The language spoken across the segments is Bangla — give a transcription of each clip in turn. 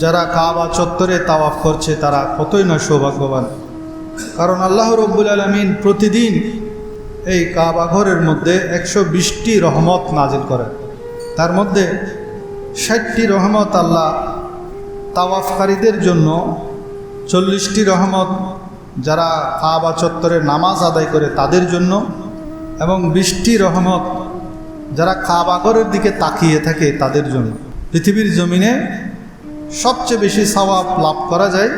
যারা কাবা চত্বরে তাওয়াফ করছে তারা কতই না সৌভাগ্যবান, কারণ আল্লাহ রব্বুল আলামিন প্রতিদিন এই কাবা ঘরের মধ্যে 120টি রহমত নাজিল করেন। তার মধ্যে 60টি রহমত আল্লাহ তাওয়াফকারীদের জন্য, 40টি রহমত যারা কাবা চত্বরে নামাজ আদায় করে তাদের জন্য, এবং 20টি রহমত যারা কাবা ঘরের দিকে তাকিয়ে থাকে তাদের জন্য। পৃথিবীর জমিনে সবচেয়ে বেশি সওয়াব লাভ করা যায়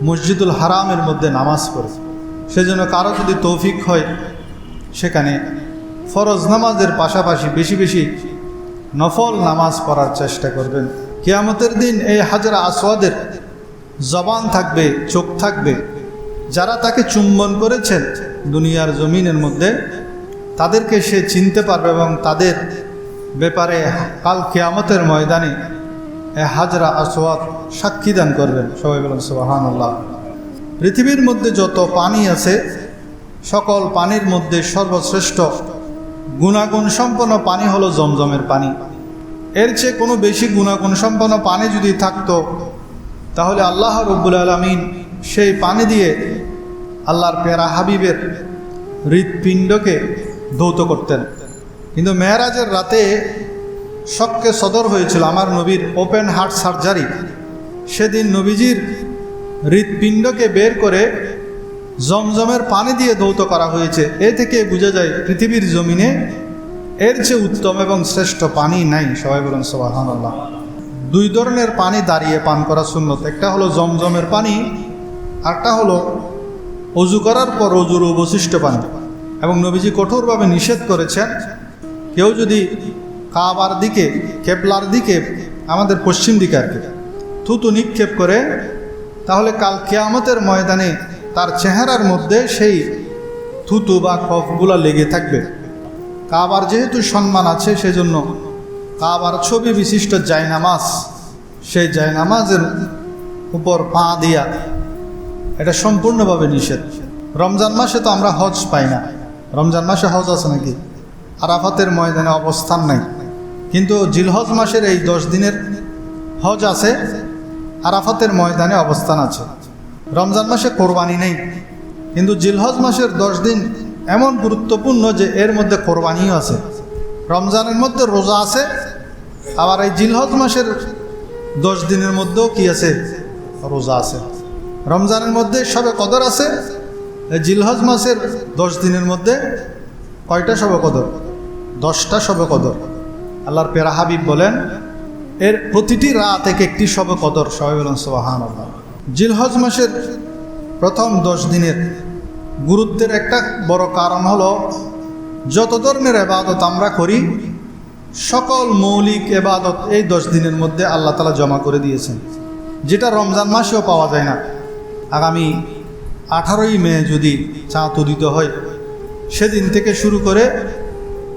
মসজিদুল হারামের মধ্যে নামাজ পড়ে। সেজন্য কারো যদি তৌফিক হয় সেখানে ফরজ নামাজের পাশাপাশি বেশি বেশি নফল নামাজ পড়ার চেষ্টা করবেন। কিয়ামতের দিন এই হাজরা আসওয়াদের জবান থাকবে, চোখ থাকবে, যারা তাকে চুম্বন করেছেন দুনিয়ার জমিনের মধ্যে তাদেরকে সে চিনতে পারবে এবং তাদের ব্যাপারে কাল কিয়ামতের ময়দানে এই হাজরা আসওয়াদ সাক্ষী দান করবেন। সবাই বলেন সুবহানাল্লাহ। পৃথিবীর মধ্যে যত পানি আছে সকল পানির মধ্যে সর্বশ্রেষ্ঠ গুণাগুণ সম্পন্ন পানি হলো জমজমের পানি। এর চেয়ে কোনো বেশি গুণাগুণ সম্পন্ন পানি যদি থাকতো তাহলে আল্লাহ রব্বুল আলামিন সেই পানি দিয়ে আল্লাহর প্যারা হাবিবের হৃৎপিণ্ডকে ধৌত করতেন। কিন্তু মেরাজের রাতে শক্কে সদর হয়েছিল আমার নবীর ওপেন হার্ট সার্জারি। সেদিন নবীজির হৃৎপিণ্ডকে বের করে জমজমের পানি দিয়ে ধৌত করা হয়েছে। এ থেকে বোঝা যায় পৃথিবীর জমিনে এর চেয়ে উত্তম এবং শ্রেষ্ঠ পানি নাই। সবাই বলেন সুবহানাল্লাহ। দুই ধরনের পানি দাঁড়িয়ে পান করা সুন্নত, একটা হলো জমজমের পানি, আরটা হলো অজু করার পর অজুর অবশিষ্ট পানি। এবং নবীজি কঠোরভাবে নিষেধ করেছেন কেউ যদি কাবার দিকে, কেবলার দিকে, আমাদের পশ্চিম দিকে আর কি, থুতু নিক্ষেপ করে তাহলে কাল কিয়ামতের ময়দানে তার চেহারার মধ্যে সেই থুতু বা কফগুলা লেগে থাকবে। কাবার যেহেতু সম্মান আছে সেজন্য কাবার ছবি বিশিষ্ট জায়নামাজ, সেই জায়নামাজের উপর পা দিয়া, এটা সম্পূর্ণভাবে নিষেধ। রমজান মাসে তো আমরা হজ পাই না। রমজান মাসে হজ আছে নাকি? আরাফাতের ময়দানে অবস্থান নাই, কিন্তু জিলহজ মাসের এই 10 দিনের হজ আছে, আরাফাতের ময়দানে অবস্থান আছে। রমজান মাসে কোরবানি নেই, কিন্তু জিলহজ মাসের 10 দিন এমন গুরুত্বপূর্ণ যে এর মধ্যে কোরবানিও আছে। রমজানের মধ্যে রোজা আছে, আবার এই জিলহজ মাসের 10 দিনের মধ্যেও কি আছে? রোজা আছে। রমজানের মধ্যে শবে কদর আছে, এই জিলহজ মাসের 10 দিনের মধ্যে কয়টা শবে কদর? 10টা শবে কদর। আল্লাহর প্যারা হাবিব বলেন এর প্রতিটি রাত এক একটি শবে কদর। সবাই বলেন সুবহানাল্লাহ। জিলহজ মাসের প্রথম 10 দিনের গুরুত্বের একটা বড় কারণ হলো যত ধরনের ইবাদত আমরা করি সকল মৌলিক ইবাদত এই 10 দিনের মধ্যে আল্লাহ তাআলা জমা করে দিয়েছেন, যেটা রমজান মাসেও পাওয়া যায় না। আগামী 18ই মে যদি চাঁদ উদিত হয় সেদিন থেকে শুরু করে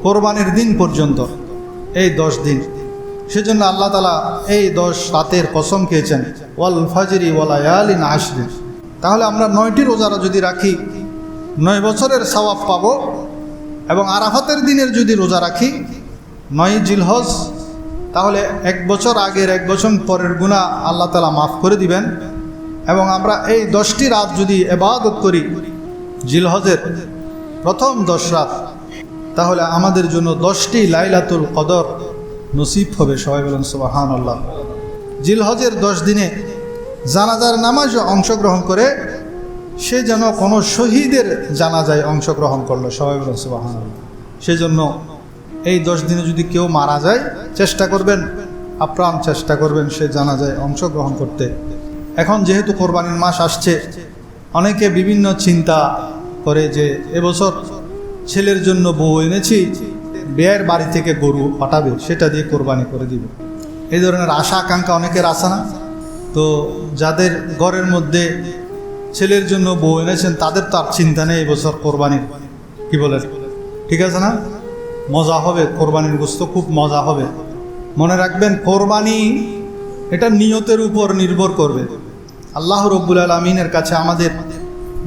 কোরবানির দিন পর্যন্ত এই 10 দিন, সেজন্য আল্লাহ তাআলা এই 10 রাতের কসম খেয়েছেন, ওয়াল ফাজরি ওয়া লায়ালিন আশর। তাহলে আমরা 9টি রোজারা যদি রাখি 9 বছরের সওয়াব পাবো। এবং আরাফাতের দিনের যদি রোজা রাখি 9 জিলহজ, তাহলে 1 বছর আগের 1 বছর পরের গুনাহ আল্লাহ তাআলা মাফ করে দিবেন। এবং আমরা এই 10টি রাত যদি ইবাদত করি জিলহজের প্রথম 10 রাত, তাহলে আমাদের জন্য 10টি লাইলাতুল কদর নসিব হবে। সবাই বলেন সুবহানাল্লাহ। জিলহজের 10 দিনে জানাজার নামাজে অংশগ্রহণ করে সে যেন কোনো শহীদের জানাজায় অংশগ্রহণ করলো। সবাই বলেন সুবহানাল্লাহ। সেজন্য এই 10 দিনে যদি কেউ মারা যায় চেষ্টা করবেন, আপ্রাণ চেষ্টা করবেন সে জানাজায় অংশগ্রহণ করতে। এখন যেহেতু কোরবানির মাস আসছে, অনেকে বিভিন্ন চিন্তা করে যে এবছর ছেলের জন্য বউ এনেছি, বিয়ের বাড়ি থেকে গরু পাঠাবে, সেটা দিয়ে কোরবানি করে দিবে। এই ধরনের আশা আকাঙ্ক্ষা অনেকের আসে না? তো যাদের ঘরের মধ্যে ছেলের জন্য বউ এনেছেন তাদের তো আর চিন্তা নেই এবছর কোরবানির, কি বলেন? ঠিক আছে না? মজা হবে, কোরবানির গোশত খুব মজা হবে। মনে রাখবেন কোরবানি এটা নিয়তের উপর নির্ভর করবে। আল্লাহ রব্বুল আলামিনের কাছে আমাদের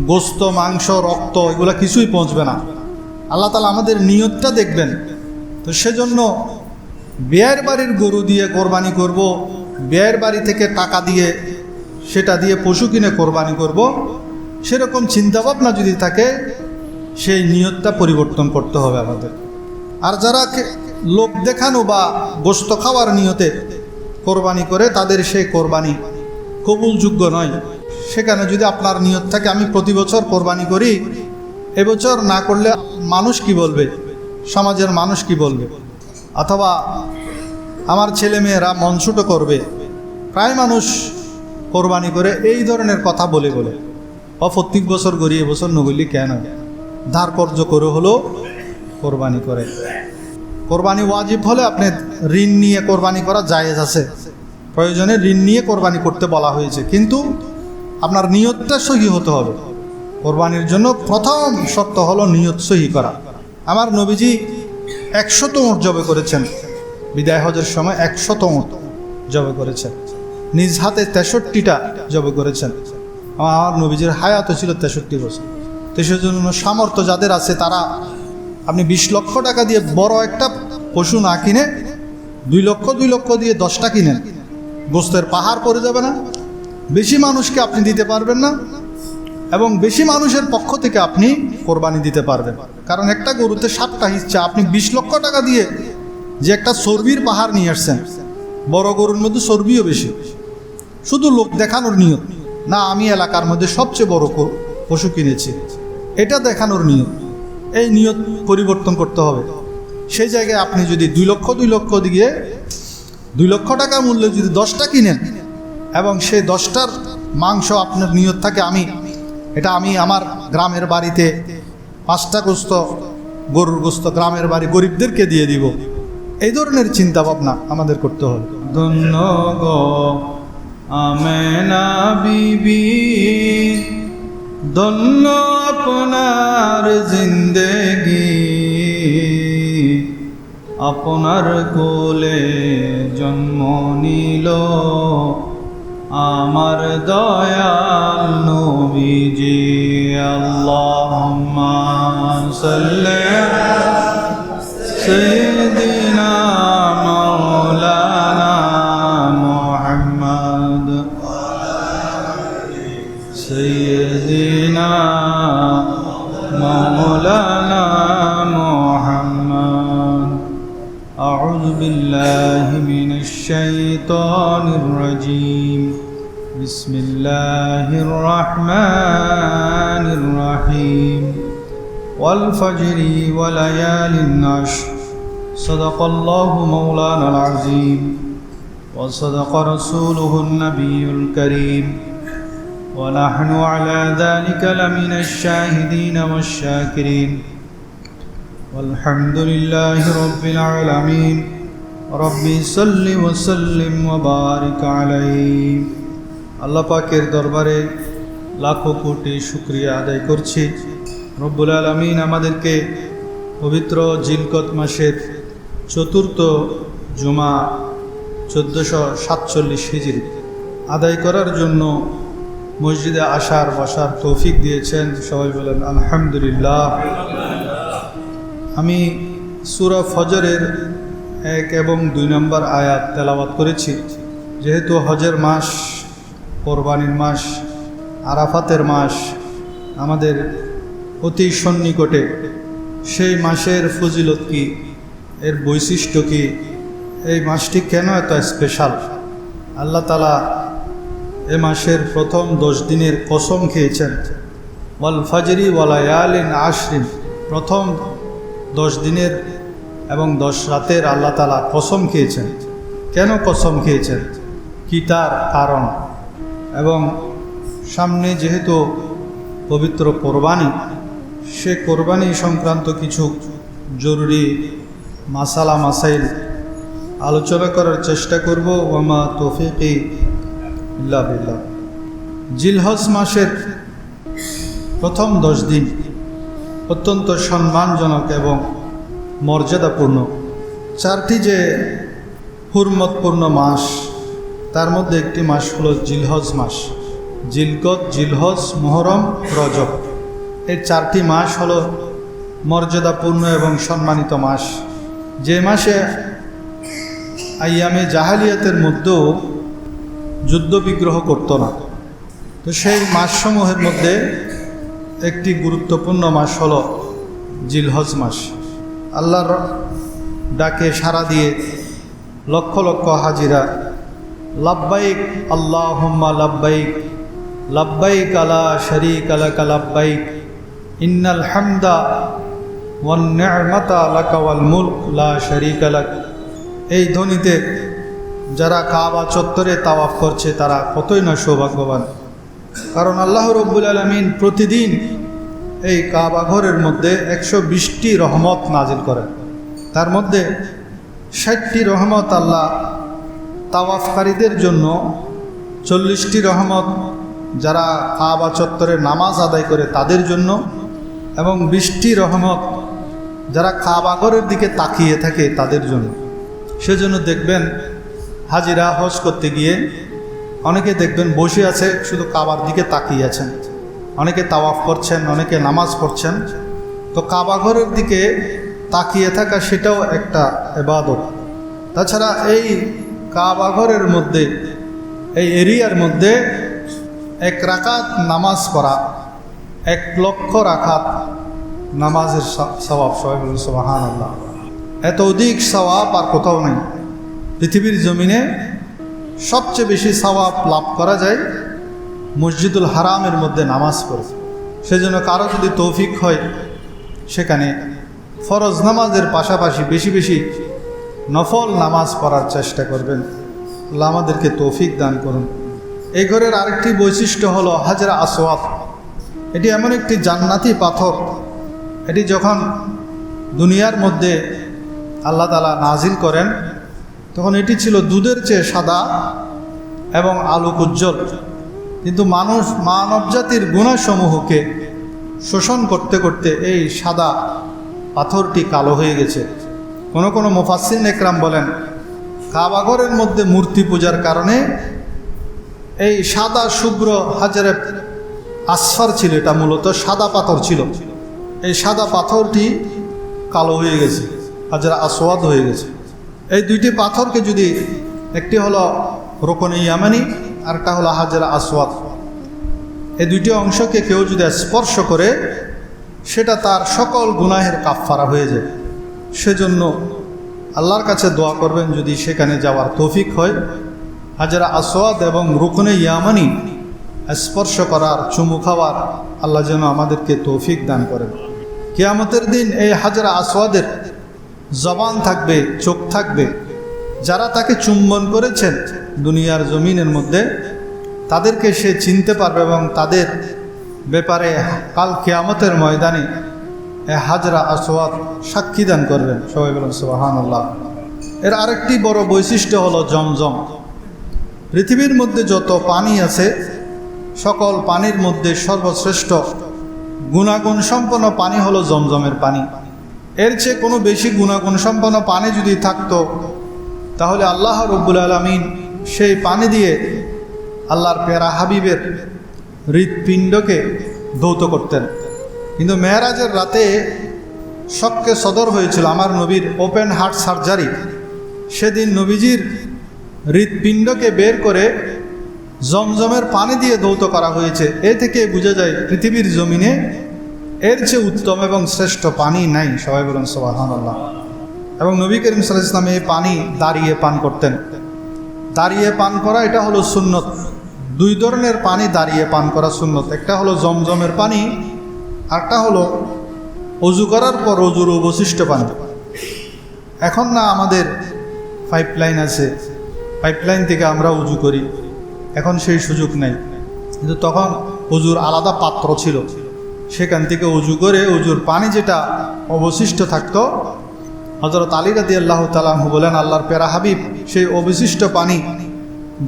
গোশত, মাংস, রক্ত এগুলো কিছুই পৌঁছবে না। আল্লাহ তাআলা আমাদের নিয়তটা দেখবেন। তো সেজন্য বিয়ের বাড়ির গরু দিয়ে কোরবানি করব ব্যয়ের বাড়ি থেকে টাকা দিয়ে সেটা দিয়ে পশু কিনে কোরবানি করব, সেরকম চিন্তাভাবনা যদি থাকে, সেই নিয়তটা পরিবর্তন করতে হবে আমাদের। আর যারা লোক দেখানো বা গোশত খাওয়ার নিয়তে কোরবানি করে, তাদের সেই কোরবানি কবুলযোগ্য নয়। সেখানে যদি আপনার নিয়ত থাকে আমি প্রতি বছর কোরবানি করি, এবছর না করলে মানুষ কি বলবে, সমাজের মানুষ কি বলবে, অথবা আমার ছেলেমেয়েরা মন ছোটো করবে, প্রায় মানুষ কোরবানি করে এই ধরনের কথা বলে বলে প্রত্যেক বছর করি, এবছর নগলি কেন, ধার কর্য করে হলো কোরবানি করে। কোরবানি ওয়াজিব হলে আপনি ঋণ নিয়ে কোরবানি করা জায়েজ আছে, প্রয়োজনে ঋণ নিয়ে কোরবানি করতে বলা হয়েছে, কিন্তু আপনার নিয়তটা সহি হতে হবে। কোরবানির জন্য প্রথম শর্ত হলো নিয়ত সহি করা। আমার নবীজি 100 উট জবে করেছেন, বিদায় হজের সময় 100 উট জবে করেছেন, নিজ হাতে 63টা জবে করেছেন। আমার নবীজির হায়াতও ছিল 63 বছর। তো সেজন্য সামর্থ্য যাদের আছে তারা, আপনি 20 লক্ষ টাকা দিয়ে বড় একটা পশু না কিনে 2 লক্ষ দিয়ে 10টা কিনেন, গোস্তের পাহাড় পড়ে যাবে না? বেশি মানুষকে আপনি দিতে পারবেন না, এবং বেশি মানুষের পক্ষ থেকে আপনি কোরবানি দিতে পারবেন। কারণ একটা গরুতে 7টা হিচ্ছা, আপনি 20 লক্ষ টাকা দিয়ে যে একটা চর্বির পাহাড় নিয়ে আসছেন, বড় গরুর মধ্যে চর্বিও বেশি, শুধু লোক দেখানোর নিয়ত না, আমি এলাকার মধ্যে সবচেয়ে বড় পশু কিনেছি, এটা দেখানোর নিয়ত। এই নিয়ত পরিবর্তন করতে হবে। সেই জায়গায় আপনি যদি 2 লক্ষ দিয়ে 2 লক্ষ টাকা মূল্যে যদি 10টা কিনেন, এবং সেই 10টার মাংস আপনার নিয়ত থাকে আমি আমার গ্রামের বাড়িতে 5টা গোস্ত, গরুর গোস্ত গ্রামের বাড়ি গরিবদেরকে দিয়ে দিব, এই ধরনের চিন্তা ভাবনা আমাদের করতে হবে। ধন্য গো আমেনা বিবি, ধন্য আপনার জিন্দেগি, আপনার কোলে জন্ম নিল আমার দয়াল নবীজি। আল্লাহুম্মা সাল্লি আলা সাইয়্যিদিনা মাওলানা মুহাম্মদ সাইয়্যিদিনা মাওলানা মুহাম্মদ। আউযু বিল্লাহি মিনাশ শাইতানির রাজীম। বিসমিল্লাহির রহমানির রহিম। ওয়াল ফজরি ওয়া লায়ালিন আশর। সাদাকাল্লাহু মাওলানাল আযীম ওয়া সাদাকা রাসূলুহুন নাবিয়্যুল কারীম ওয়া নাহনু আলা যালিকা লামিনাশ শাহিদিন ওয়াশ শাকিরিন। আলহামদুলিল্লাহি রাব্বিল আলামিন। রব্বি সাল্লি ওয়া সাল্লিম ওয়া বারিক আলাইহি। আল্লাহ পাকের দরবারে লাখো কোটি শুকরিয়া আদায় করছি। রব্বুল আলামিন আমাদেরকে পবিত্র জিলকত মাসের 4র্থ জুমা 1447 হিজরি আদায় করার জন্য মসজিদে আসার বসার তৌফিক দিয়েছেন। সবাই বলেন আলহামদুলিল্লাহ। আমি সূরা ফজরের 1 এবং 2 নম্বর আয়াত তেলাওয়াত করেছি। যেহেতু হজের মাস, কোরবানির মাস, আরাফাতের মাস আমাদের অতি সন্নিকটে, সেই মাসের ফজিলত কি, এর বৈশিষ্ট্য কি, এই মাসটি কেন এত স্পেশাল, আল্লাহ তাআলা এ মাসের প্রথম 10 দিনের কসম খেয়েছেন। ওয়াল ফাজরি ওয়া লায়ালিন আশরিন, প্রথম 10 দিনের এবং 10 রাতের আল্লাহ তাআলা কসম খেয়েছেন। কেন কসম খেয়েছেন, কি তার কারণ, এবং সামনে যেহেতু পবিত্র কোরবানি, সে কোরবানি সংক্রান্ত কিছু জরুরি মাসালা মাসাইল আলোচনা করার চেষ্টা করব। ওয়ামা তৌফিকি ইল্লা বিল্লাহ। জিলহজ মাসের প্রথম 10 দিন অত্যন্ত সম্মানজনক এবং মর্যাদাপূর্ণ। 4টি যে হুরমতপূর্ণ মাস, তার মধ্যে একটি মাস হলো জিলহজ মাস। জিলকত, জিলহজ, মুহররম, রজব, এই 4টি মাস হলো মর্যাদাপূর্ণ এবং সম্মানিত মাস। যে মাসে আইয়ামে জাহালিয়াতের মধ্যেও যুদ্ধ বিগ্রহ করতো না। তো সেই মাসসমূহের মধ্যে একটি গুরুত্বপূর্ণ মাস হলো জিলহজ মাস। আল্লাহর ডাকে সাড়া দিয়ে লক্ষ লক্ষ হাজিরা লাব্বাইক আল্লাহুম্মা লাব্বাইক লাব্বাইক লা শারীকা লাকা লাব্বাইক ইন্নাল হামদা ওয়ান নি'মাতা লাকা ওয়াল মুলক লা শারীকা লাক, এই ধ্বনিতে যারা কাবা চত্বরে তাওয়াফ করছে তারা কতই না সৌভাগ্যবান। কারণ আল্লাহ রব্বুল আলামিন প্রতিদিন এই কাবা ঘরের মধ্যে 120টি রহমত নাজিল করেন। তার মধ্যে 60টি রহমত আল্লাহ তাওয়াফকারীদের জন্য, 40টি রহমত যারা কাবা চত্বরে নামাজ আদায় করে তাদের জন্য, এবং 20টি রহমত যারা কাবা ঘরের দিকে তাকিয়ে থাকে তাদের জন্য। সেজন্য দেখবেন হাজিরা হজ করতে গিয়ে অনেকে দেখবেন বসে আছে, শুধু কাবার দিকে তাকিয়ে আছেন, অনেকে তাওয়াফ করছেন, অনেকে নামাজ পড়ছেন। তো কাবা ঘরের দিকে তাকিয়ে থাকা সেটাও একটা ইবাদত। তাছাড়া এই কাবা ঘরের মধ্যে, এই এরিয়ার মধ্যে 1 রাকাত নামাজ পড়া 1 লক্ষ রাকাত নামাজের সওয়াব। সবাই বলুন সুবহানাল্লাহ। এত অধিক সওয়াব আর কোথাও নেই। পৃথিবীর জমিনে সবচেয়ে বেশি সওয়াব লাভ করা যায় মসজিদুল হারামের মধ্যে নামাজ পড়ে। সেজন্য কারো যদি তৌফিক হয় সেখানে ফরজ নামাজের পাশাপাশি বেশি বেশি নফল নামাজ পড়ার চেষ্টা করবেন। আল্লাহ আমাদেরকে তৌফিক দান করুন। এই ঘরের আরেকটি বৈশিষ্ট্য হলো হাজরা আসওয়াদ। এটি এমন একটি জান্নাতি পাথর, এটি যখন দুনিয়ার মধ্যে আল্লাহ তাআলা নাজিল করেন তখন এটি ছিল দুধের চেয়ে সাদা এবং আলোক উজ্জ্বল। কিন্তু মানব জাতির গুণাসমূহকে শোষণ করতে করতে এই সাদা পাথরটি কালো হয়ে গেছে। কোনো মুফাসসির একরাম বলেন কাবাঘরের মধ্যে মূর্তি পূজার কারণে এই সাদা শুভ্র হাজারে আসফার ছিল, এটা মূলত সাদা পাথর ছিল, এই সাদা পাথরটি কালো হয়ে গেছে, হাজারা আসওয়াদ হয়ে গেছে। এই দুইটি পাথরকে যদি, একটি হলো রুকনে ইয়ামানি আর একটা হলো হাজারা আসওয়াদ, এই দুইটি অংশকে কেউ যদি স্পর্শ করে সেটা তার সকল গুনাহের কাফফারা হয়ে যায়। সেজন্য আল্লাহর কাছে দোয়া করবেন যদি সেখানে যাওয়ার তৌফিক হয়, হাজারা আসওয়াদ এবং রুকনে ইয়ামানি স্পর্শ করার, চুমু খাওয়ার আল্লাহ যেন আমাদেরকে তৌফিক দান করেন। কিয়ামতের দিন এই হাজারা আসওয়াদের জবান থাকবে, চোখ থাকবে। যারা তাকে চুম্বন করেছেন দুনিয়ার জমিনের মধ্যে তাদেরকে সে চিনতে পারবে এবং তাদের ব্যাপারে কাল কিয়ামতের ময়দানে এই হাজরা আসওয়াদ সাক্ষী দান করবেন। সবাই বলুন সুবহানাল্লাহ। এর আরেকটি বড় বৈশিষ্ট্য হলো জমজম। পৃথিবীর মধ্যে যত পানি আছে সকল পানির মধ্যে সর্বশ্রেষ্ঠ গুণাগুণ সম্পন্ন পানি হলো জমজমের পানি। এর চেয়ে কোনো বেশি গুণাগুণ সম্পন্ন পানি যদি থাকতো তাহলে আল্লাহ রব্বুল আলামিন সেই পানি দিয়ে আল্লাহর প্যারা হাবিবের হৃৎপিণ্ডকে ধৌত করতেন। কিন্তু মেরাজের রাতে শক্কে সদর হয়েছিল আমার নবীর ওপেন হার্ট সার্জারি। সেদিন নবীজির হৃৎপিণ্ডকে বের করে জমজমের পানি দিয়ে ধৌত করা হয়েছে। এ থেকে বোঝা যায় পৃথিবীর জমিনে এর চেয়ে উত্তম এবং শ্রেষ্ঠ পানি নাই। সবাই বলুন সুবহানাল্লাহ। এবং নবী করিম সাল্লাল্লাহু আলাইহি ওয়াসাল্লাম এই পানি দাঁড়িয়ে পান করতেন। দাঁড়িয়ে পান করা এটা হলো সুন্নত। 2 ধরনের পানি দাঁড়িয়ে পান করা সুন্নত। একটা হলো জমজমের পানি, আরেকটা হলো অজু করার পর অজুর অবশিষ্ট পানি। এখন না আমাদের পাইপলাইন আছে, পাইপলাইন থেকে আমরা অজু করি, এখন সেই সুযোগ নেই। কিন্তু তখন অজুর আলাদা পাত্র ছিল, সেখান থেকে অজু করে অজুর পানি যেটা অবশিষ্ট থাকতো হযরত আলী রাদিয়াল্লাহু তাআলা আনহু বলেন আল্লাহর প্যারা হাবিব সেই অবশিষ্ট পানি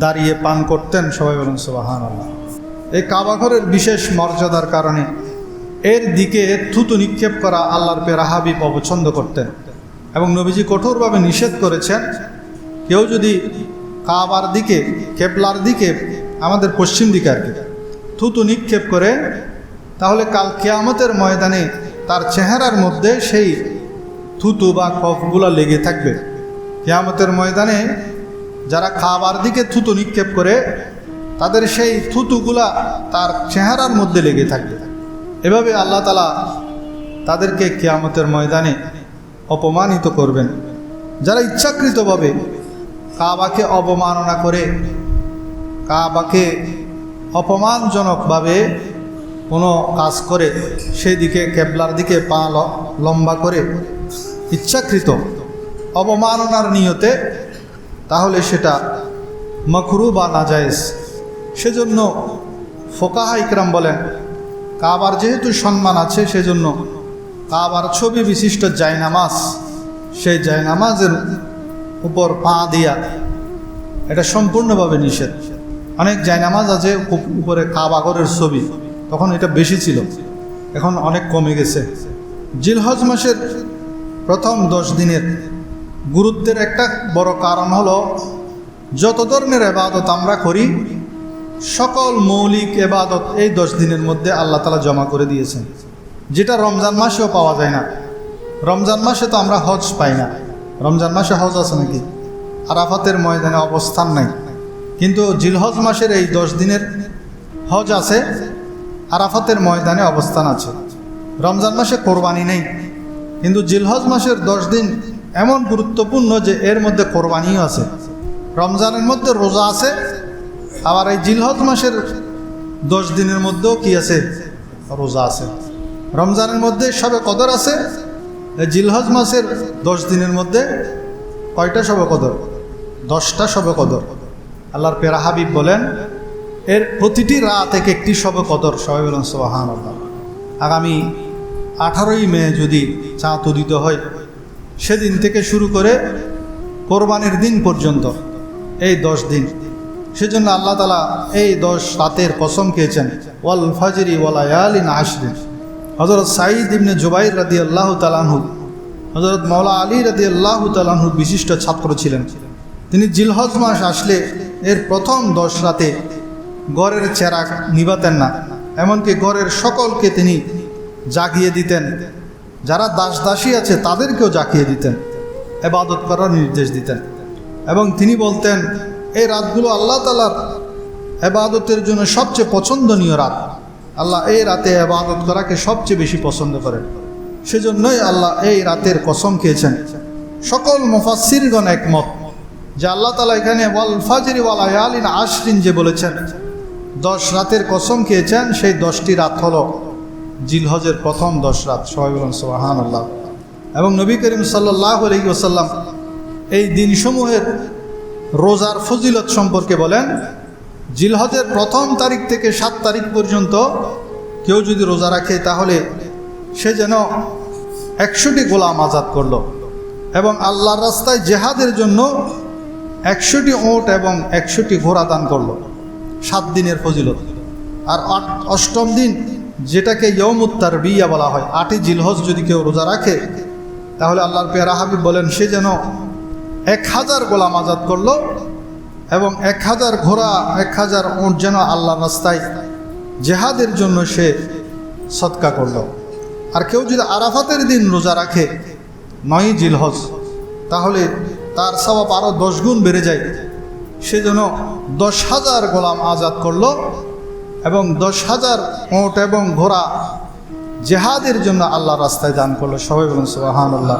দাঁড়িয়ে পান করতেন। সবাই বলুন সুবহানাল্লাহ। এই কাবা ঘরের বিশেষ মর্যাদার কারণে এর দিকে থুতু নিক্ষেপ করা আল্লাহর প্যারা হাবিব অপছন্দ করতেন এবং নবীজি কঠোরভাবে নিষেধ করেছেন। কেউ যদি কাবার দিকে, কেবলার দিকে, আমাদের পশ্চিম দিকে আর কি, থুতু নিক্ষেপ করে তাহলে কাল কিয়ামতের ময়দানে তার চেহারার মধ্যে সেই থুতু বা কফগুলো লেগে থাকবে। কিয়ামতের ময়দানে যারা কাবার দিকে থুতু নিক্ষেপ করে তাদের সেই থুতুগুলা তার চেহারার মধ্যে লেগে থাকে। এভাবে আল্লাহ তাআলা তাদেরকে কিয়ামতের ময়দানে অপমানিত করবেন। যারা ইচ্ছাকৃতভাবে কাবাকে অবমাননা করে, কাবাকে অপমানজনকভাবে কোনো কাজ করে, সেই দিকে কেবলার দিকে পা লম্বা করে ইচ্ছাকৃত অবমাননার নিয়তে, তাহলে সেটা মাকরু বা নাজায়েজ। সেজন্য ফোকাহা ইকরাম বলেন, কাবার যেহেতু সম্মান আছে, সেজন্য কাবার ছবি বিশিষ্ট জায়নামাজ, সেই জায়নামাজের উপর পা দিয়া এটা সম্পূর্ণভাবে নিষেধ। অনেক জায়নামাজ আছে উপরে কাবাগরের ছবি, তখন এটা বেশি ছিল, এখন অনেক কমে গেছে। জিলহজ মাসের প্রথম 10 দিনের গুরুত্বের একটা বড় কারণ হলো, যত ধরনের এবাদত আমরা করি সকল মৌলিক এবাদত এই 10 দিনের মধ্যে আল্লাহ তাআলা জমা করে দিয়েছেন, যেটা রমজান মাসেও পাওয়া যায় না। রমজান মাসে তো আমরা হজ পাই না। রমজান মাসে হজ আছে নাকি? আরাফাতের ময়দানে অবস্থান নাই, কিন্তু জিলহজ মাসের এই 10 দিনের হজ আছে, আরাফাতের ময়দানে অবস্থান আছে। রমজান মাসে কোরবানি নেই, কিন্তু জিলহজ মাসের 10 দিন এমন গুরুত্বপূর্ণ যে এর মধ্যে কোরবানিও আছে। রমজানের মধ্যে রোজা আছে, আবার এই জিলহজ মাসের 10 দিনের মধ্যেও কি আছে? রোজা আছে। রমজানের মধ্যে শবে কদর আছে, এই জিলহজ মাসের 10 দিনের মধ্যে কয়টা শবে কদর? 10টা শবে কদর। আল্লাহর পেরা হাবিব বলেন, এর প্রতিটি রাত এক একটি শবে কদর। সবাই বলেন সুবহানাল্লাহ। আগামী 18ই মে যদি চাঁদ উদিত হয়, সেদিন থেকে শুরু করে কোরবানির দিন পর্যন্ত এই 10 দিন। সেজন্য আল্লাহ তাআলা এই 10 রাতের কসম খেয়েছেন, ওয়াল ফাজরি ওয়া লায়ালিন আশরিন। হযরত সাঈদ ইবনে জুবাইর রাদিয়াল্লাহু তাআলা আনহু হযরত মাওলা আলী রাদিয়াল্লাহু তাআলা আনহুর বিশিষ্ট ছাত্র ছিলেন। তিনি জিলহজ মাস আসলে এর প্রথম 10 রাতে ঘরের চেরাগ নিভাতেন না, এমনকি ঘরের সকলকে তিনি জাগিয়ে দিতেন। যারা দাস দাসী আছে তাদেরকেও জাগিয়ে দিতেন, ইবাদত করার নির্দেশ দিতেন। এবং তিনি বলতেন, এই রাতগুলো আল্লাহ তাআলার ইবাদতের জন্য সবচেয়ে পছন্দনীয় রাত। আল্লাহ এই রাতে ইবাদত করাকে সবচেয়ে বেশি পছন্দ করেন। সেজন্যই আল্লাহ এই রাতের কসম খেয়েছেন। সকল মুফাসসিরগণ একমত যে আল্লাহ তাআলা এখানে ওয়াল ফাজরি ওয়া লায়ালিন আশরিন যে বলেছেন, 10 রাতের কসম খেয়েছেন, সেই 10টি রাত হলো জিলহজের প্রথম 10 রাত। সবাই বলেন সুবহানাল্লাহ। এবং নবী করিম সাল্লাল্লাহু আলাইহি ওয়াসাল্লাম এই দিনসমূহের রোজার ফজিলত সম্পর্কে বলেন, জিলহজের প্রথম তারিখ থেকে 7 তারিখ পর্যন্ত কেউ যদি রোজা রাখে, তাহলে সে যেন 100টি গোলাম আজাদ করলো, এবং আল্লাহর রাস্তায় জেহাদের জন্য 100টি ওট এবং 100টি ঘোড়া দান করলো। 7 দিনের ফজিলত। আর 8ম দিন, যেটাকে ইয়ৌমুত তারবিয়া বলা হয়, 8ই জিলহজ যদি কেউ রোজা রাখে, তাহলে আল্লাহর পেয়ারা হাবিব বলেন সে যেন 1000 গোলাম আজাদ করলো, এবং 1000 ঘোড়া 1000 উট যেন আল্লাহর রাস্তায় জেহাদের জন্য সে সদকা করলো। আর কেউ যদি আরাফাতের দিন রোজা রাখে 9ই জিলহজ, তাহলে তার সওয়াব আরও 10 গুণ বেড়ে যায়। সে যেন 10,000 গোলাম আজাদ করলো এবং 10,000 উট এবং ঘোড়া জেহাদের জন্য আল্লাহর রাস্তায় দান করলো। সবাই বলুন সুবহানাল্লাহ।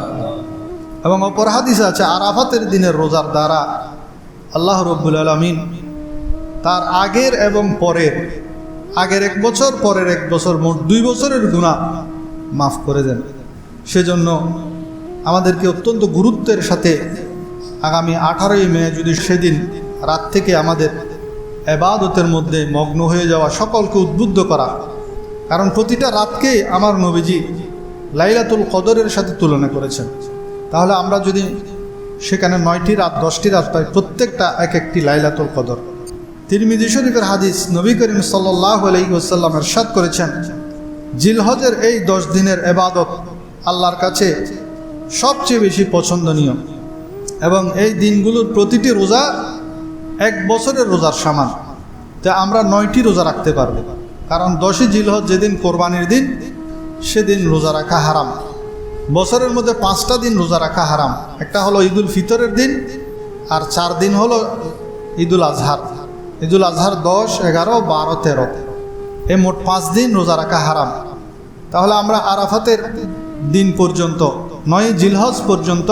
এবং অপর হাদিসে আছে, আরাফাতের দিনের রোজার দ্বারা আল্লাহ রাব্বুল আলামিন তার আগের এবং পরের, আগের 1 বছর পরের 1 বছর, মোট 2 বছরের গুনাহ মাফ করে দেন। সেজন্য আমাদেরকে অত্যন্ত গুরুত্বের সাথে আগামী 18ই মে যদি সেদিন রাত থেকে আমাদের ইবাদতের মধ্যে মগ্ন হয়ে যাওয়া, সকলকে উদ্বুদ্ধ করা। কারণ প্রতিটা রাতকে আমার নবীজি লাইলাতুল কদরের সাথে তুলনা করেছেন। তাহলে আমরা যদি সেখানে 9টি রাত 10টি রাত পাই, প্রত্যেকটা এক একটি লাইলাতুল কদর। তিরমিজি শরীফের হাদিস, নবী করিম সাল্লাল্লাহু আলাইহি ওয়াসাল্লাম ইরশাদ করেছেন, জিলহজের এই 10 দিনের ইবাদত আল্লাহর কাছে সবচেয়ে বেশি পছন্দনীয়, এবং এই দিনগুলোর প্রতিটি রোজা 1 বছরের রোজার সমান। তা আমরা 9টি রোজা রাখতে পারব, কারণ 10ই জিলহজ যেদিন কোরবানির দিন, সেদিন রোজা রাখা হারাম। বছরের মধ্যে 5টা দিন রোজা রাখা হারাম। একটা হলো ঈদুল ফিতরের দিন, আর 4 দিন হলো ঈদুল আজহার। ঈদুল আজহার 10, 11, 12, 13, এই মোট 5 দিন রোজা রাখা হারাম। তাহলে আমরা আরাফাতের দিন পর্যন্ত 9 জিলহজ পর্যন্ত,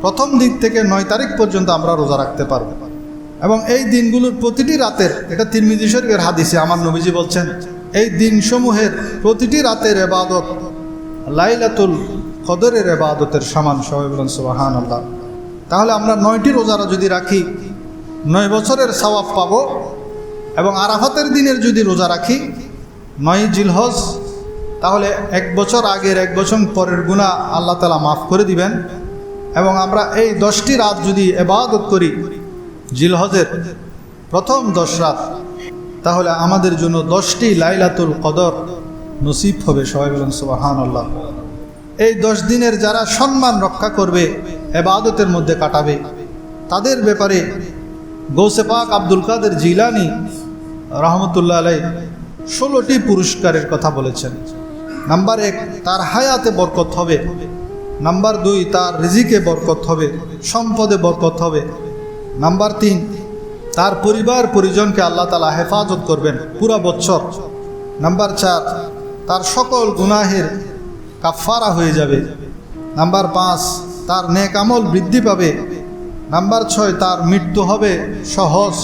প্রথম দিক থেকে 9 তারিখ পর্যন্ত আমরা রোজা রাখতে পারব। এবং এই দিনগুলোর প্রতিটি রাতের, এটা তিরমিজি শরীফের হাদিসে আমার নবীজি বলছেন, এই দিনসমূহের প্রতিটি রাতের ইবাদত লাইলাতুল কদরের ইবাদতের সমান। সবাই বলেন সুবহানাল্লাহ। তাহলে আমরা 9টি রোজারা যদি রাখি 9 বছরের সওয়াব পাব। এবং আরাফাতের দিনের যদি রোজা রাখি 9 জিলহজ, তাহলে 1 বছর আগের 1 বছর পরের গুনাহ আল্লাহ তাআলা মাফ করে দিবেন। এবং আমরা এই 10টি রাত যদি ইবাদত করি জিলহজের প্রথম 10 রাত, তাহলে আমাদের জন্য 10টি লাইলাতুল কদর নসিব হবে। সবাই বলেন সুবহানাল্লাহ। এই 10 দিনের যারা সম্মান রক্ষা করবে, ইবাদতের মধ্যে কাটাবে, তাদের ব্যাপারে গৌসে পাক আব্দুল কাদের জিলানী রহমতুল্লাহ আলাইহি 16টি পুরস্কারের কথা বলেছেন। নাম্বার 1, তার হায়াতে বরকত হবে। নাম্বার 2, তার রিজিকে বরকত হবে, সম্পদে বরকত হবে। নাম্বার 3, তার পরিবার পরিজনকে আল্লাহ তাআলা হেফাজত করবেন পুরা বছর। নাম্বার 4, তার সকল গুনাহের কাফারা হয়ে যাবে। নাম্বার 5, তার নেক আমল বৃদ্ধি পাবে। নাম্বার 6, তার মৃত্যু হবে সহজ,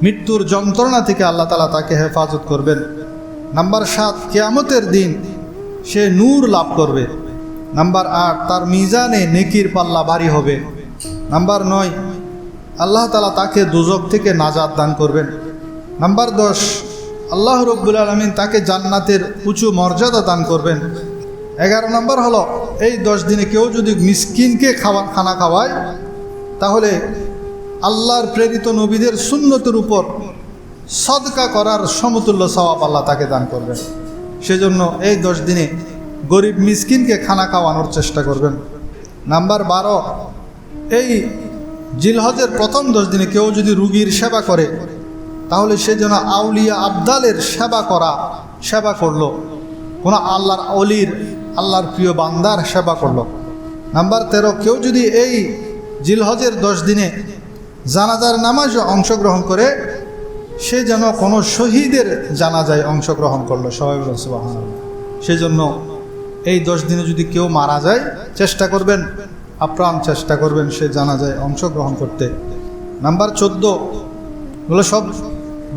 মৃত্যুর যন্ত্রণা থেকে আল্লাহ তাআলা তাকে হেফাজত করবেন। নাম্বার 7, কিয়ামতের দিন সে নূর লাভ করবে। নাম্বার 8, তার মিজানে নেকির পাল্লা ভারী হবে। নাম্বার 9, আল্লাহ তাআলা তাকে দোজখ থেকে নাজাত দান করবেন। নাম্বার 10, আল্লাহ রাব্বুল আলামিন তাকে জান্নাতের উঁচু মর্যাদা দান করবেন। 11 নম্বর হলো, এই 10 দিনে কেউ যদি মিসকিনকে খানা খাওয়ায়, তাহলে আল্লাহর প্রেরিত নবীদের সুন্নতের উপর সদকা করার সমতুল্য সওয়াব আল্লাহ তাকে দান করবেন। সেজন্য এই 10 দিনে গরিব মিসকিনকে খানা খাওয়ানোর চেষ্টা করবেন। নাম্বার 12, এই জিলহজের প্রথম 10 দিনে কেউ যদি রুগীর সেবা করে, তাহলে সে যেন আউলিয়া আবদালের সেবা করলো, কোনো আল্লাহর অলির, আল্লাহর প্রিয় বান্দার সেবা করলো। নাম্বার 13, কেউ যদি এই জিলহজের 10 দিনে জানাজার নামাজে অংশগ্রহণ করে, সে যেন কোনো শহীদের জানাজায় অংশগ্রহণ করলো। সবাই বলেন সুবহানাল্লাহ। সেজন্য এই 10 দিনে যদি কেউ মারা যায়, চেষ্টা করবেন, আপ্রাণ চেষ্টা করবেন সে জানাজায় অংশগ্রহণ করতে। নাম্বার 14 হলো, সব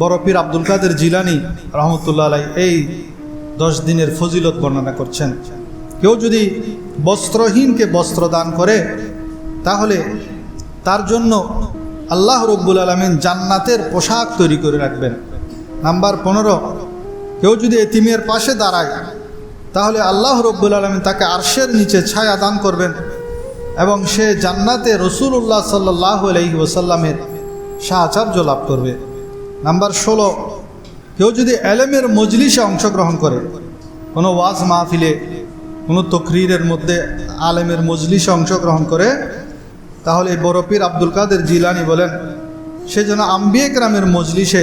বড় পীর আব্দুল কাদের জিলানী রহমতুল্লাহ আলাইহি এই 10 দিনের ফজিলত বর্ণনা করছেন। কেউ যদি বস্ত্রহীনকে বস্ত্র দান করে, তাহলে তার জন্য আল্লাহ রাব্বুল আলামিন জান্নাতের পোশাক তৈরি করে রাখবেন। নাম্বার 15, কেউ যদি এতিমের পাশে দাঁড়ায়, তাহলে আল্লাহ রাব্বুল আলামিন তাকে আরশের নিচে ছায়া দান করবেন এবং সে জান্নাতে রাসূলুল্লাহ সাল্লাল্লাহু আলাইহি ওয়াসাল্লামের সাহায্য লাভ করবে। নাম্বার 16, কেউ যদি এলেমের মজলিসে অংশগ্রহণ করে, কোনো ওয়াজ মাহফিলে, কোনো তকরিরের মধ্যে আলেমের মজলিসে অংশগ্রহণ করে, তাহলে বড় পীর আব্দুল কাদের জিলানী বলেন সে যেন আম্বিয়া কেরামের মজলিসে